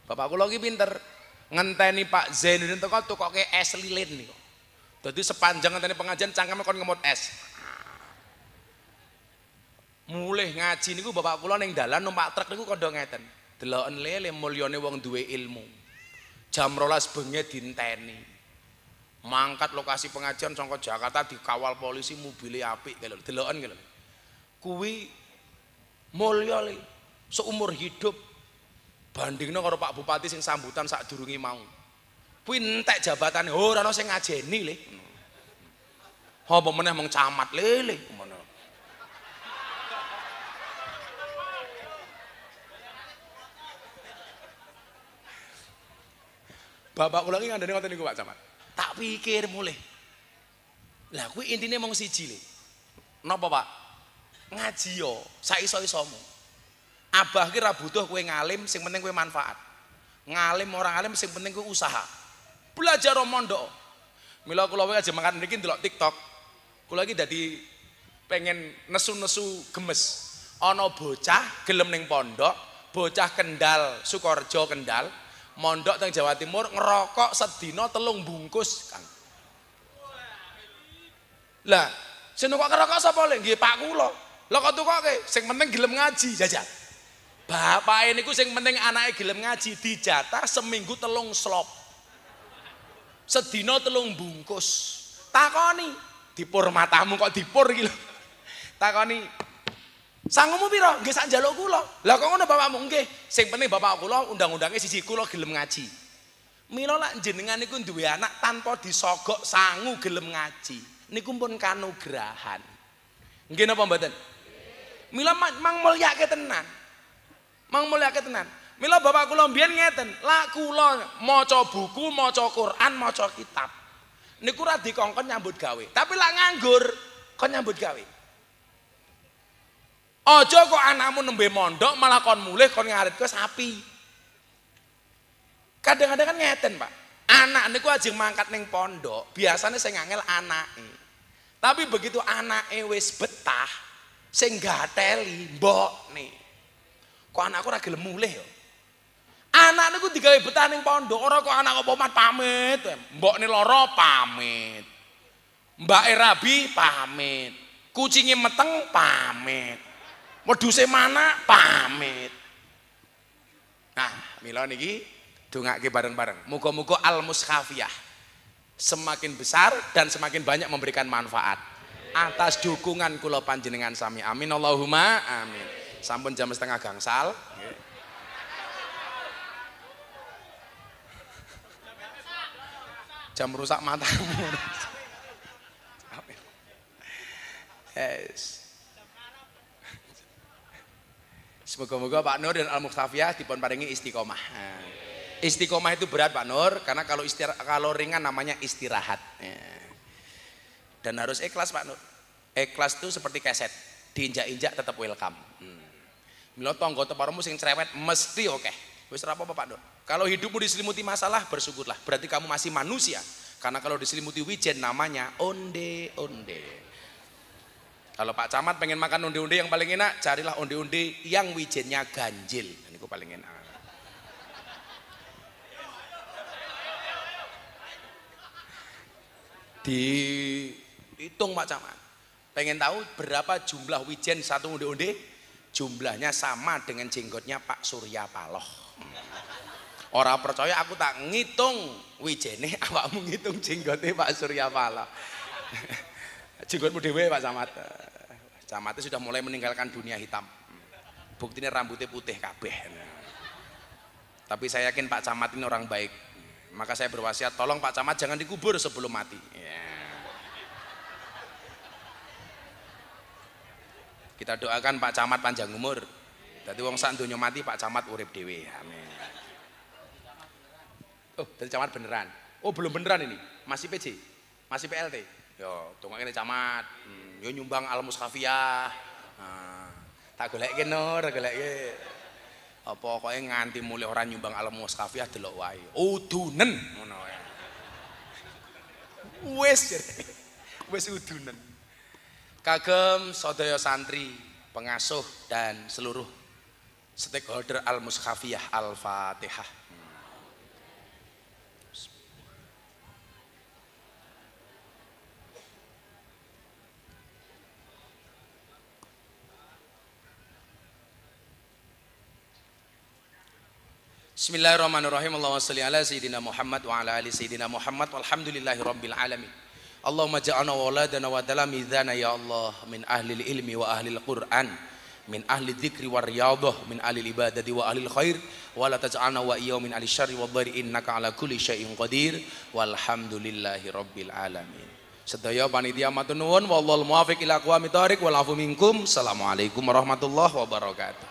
Bapak kula iki pinter. Ngenteni Pak Zainuddin teko tukoke es lilin niku. Dadi sepanjang ngenteni pengajian cangkeme kon ngemot es. Mulih ngaji niku bapak kula ning dalan numpak truk niku kandha ngeten. Deloken lele mulyane wong duwe ilmu. Jam 12 bengi dinteni. Mangkat lokasi pengajian saka Jakarta dikawal polisi mobilnya apik lho. Deloken lho. Kuwi mulya le seumur hidup. Bandingno karo Pak Bupati sing sambutan sadurunge mau. Kuwi entek jabatane, ora ana sing ngajeni le. Apa meneh mung camat lele ngono. Bapak kula iki ngandani ngoten niku Pak Camat. Tak pikir mulih. Lah kuwi intine mung siji le. Napa Pak? Ngaji yo sak iso-isomu. Abah ki ra butuh kowe ngalim, sing penting kowe manfaat. Ngalim orang alim sing penting kowe usaha. Belajar mondok. Mila kula wae aja mangkat niki ndelok TikTok. Kula iki dadi pengen nesu-nesu gemes. Ana bocah gelem ning pondok, bocah Kendal, Sukorejo Kendal, mondok teng Jawa Timur ngerokok sedina 3 bungkus, Kang. Lah, sing kok ngerokok sapa le? Nggih Pak kula. Lah kok tukoke, sing penting gelem ngaji, jajal. Bapake niku sing penting anake gelem ngaji, dijatah seminggu 3 slop. Sedina 3 bungkus. Takoni, dipur matamu kok dipur iki lho. Takoni, sangumu piro? Nggih sak njaluk kula. Lah kok ngono bapakmu? Nggih, sing penting bapak kula undang-undange siji kula gelem ngaji. Mila lak jenengan niku duwe anak tanpa disogok sangu gelem ngaji. Niku pun kanugrahan. Nggih napa mboten? Mila mang mulyake tenan. Mang mulyake tenan. Mila bapak kula mbiyen ngeten, lak kula maca buku, maca Quran, maca kitab. Niku ora dikongkon nyambut gawe, tapi lak nganggur kon nyambut gawe. Aja kok anakmu nembe mondok malah kon mulih kon ngaritke sapi. Kadang-kadang kan ngeten, Pak. Anak niku ajeng mangkat ning pondok, biasanya sing ngangel anake. Tapi begitu anake wis betah, sing gateli mbokne. Kok anakku ora gelem mulih ya? Anak niku digawe betah ning pondok, ora kok anak kok pomat pamit. Mbokne lara pamit. Mbake rabi pamit. Kucinge meteng pamit. Wedhuse mana pamit. Nah, mila niki dongake bareng-bareng. Muga-muga al-mushafiyah semakin besar dan semakin banyak memberikan manfaat. Atas dukungan kula panjenengan sami. Amin Allahumma amin. Sampun jam 1:30 gangsal. Jam rusak matamu. Yes. Semoga-moga Pak Nur dan Al-Muhtafiyah dipun paringi istiqomah. Istiqomah itu berat Pak Nur, karena kalau ringan namanya istirahat. Dan harus ikhlas Pak Nur. Ikhlas itu seperti keset, diinjak-injak tetap welcome. Mila tangga teparumu sing cerewet mesti oke. Wis ora apa-apa Pak Nur. Kalau hidupmu diselimuti masalah, bersyukurlah. Berarti kamu masih manusia. Karena kalau diselimuti wijen namanya onde-onde. Kalau Pak Camat pengen makan onde-onde yang paling enak, carilah onde-onde yang wijennya ganjil. Ini paling enak. Dihitung Pak Camat. Pengen tahu berapa jumlah wijen satu onde-onde? Jumlahnya sama dengan jenggotnya Pak Surya Paloh. Orang percaya aku tak ngitung wijene, awakmu ngitung jenggotnya Pak Surya Paloh. Jenggotmu dewe Pak Camat. Camatnya sudah mulai meninggalkan dunia hitam. Buktinya rambutnya putih kabeh. Tapi saya yakin Pak Camat ini orang baik. Maka saya berwasiat, tolong Pak Camat jangan dikubur sebelum mati. Kita doakan Pak Camat panjang umur. Jadi wong sak donya mati Pak Camat urip dhewe. Amin. Oh, dari Camat beneran. Oh, belum beneran ini. Masih PJ. Masih PLT. Yo, dongakne Camat. Yo nyumbang Al-Mushafiyah. Tak goleke Nur, goleke. Apa pokoke nganti mulai orang nyumbang Al-Mushafiyah delok wae. Udunen ngono wae. Wis udunen. Kagem sadaya santri, pengasuh dan seluruh stakeholder Al-Mushafiyah Al-Fatihah. Bismillahirrahmanirrahim. Allahumma shalli ala sayyidina Muhammad wa ala ali sayyidina Muhammad walhamdulillahi rabbil alamin. Allahumma ja'alna waladana wa talamidhana ya Allah min ahli ilmi wa ahli al-Qur'an, min ahli dzikri wa riyadhah, min ahli ibadati wa ahli khair, wa la taj'alna wa iyyahu min ahli syarri wa dhari innaka ala kulli syai'in qadir walhamdulillahi rabbil alamin. Sedaya panitia matur nuwun wallahu muwaffiq ila aqwamit thoriq wal afu minkum. Assalamualaikum warahmatullahi wabarakatuh.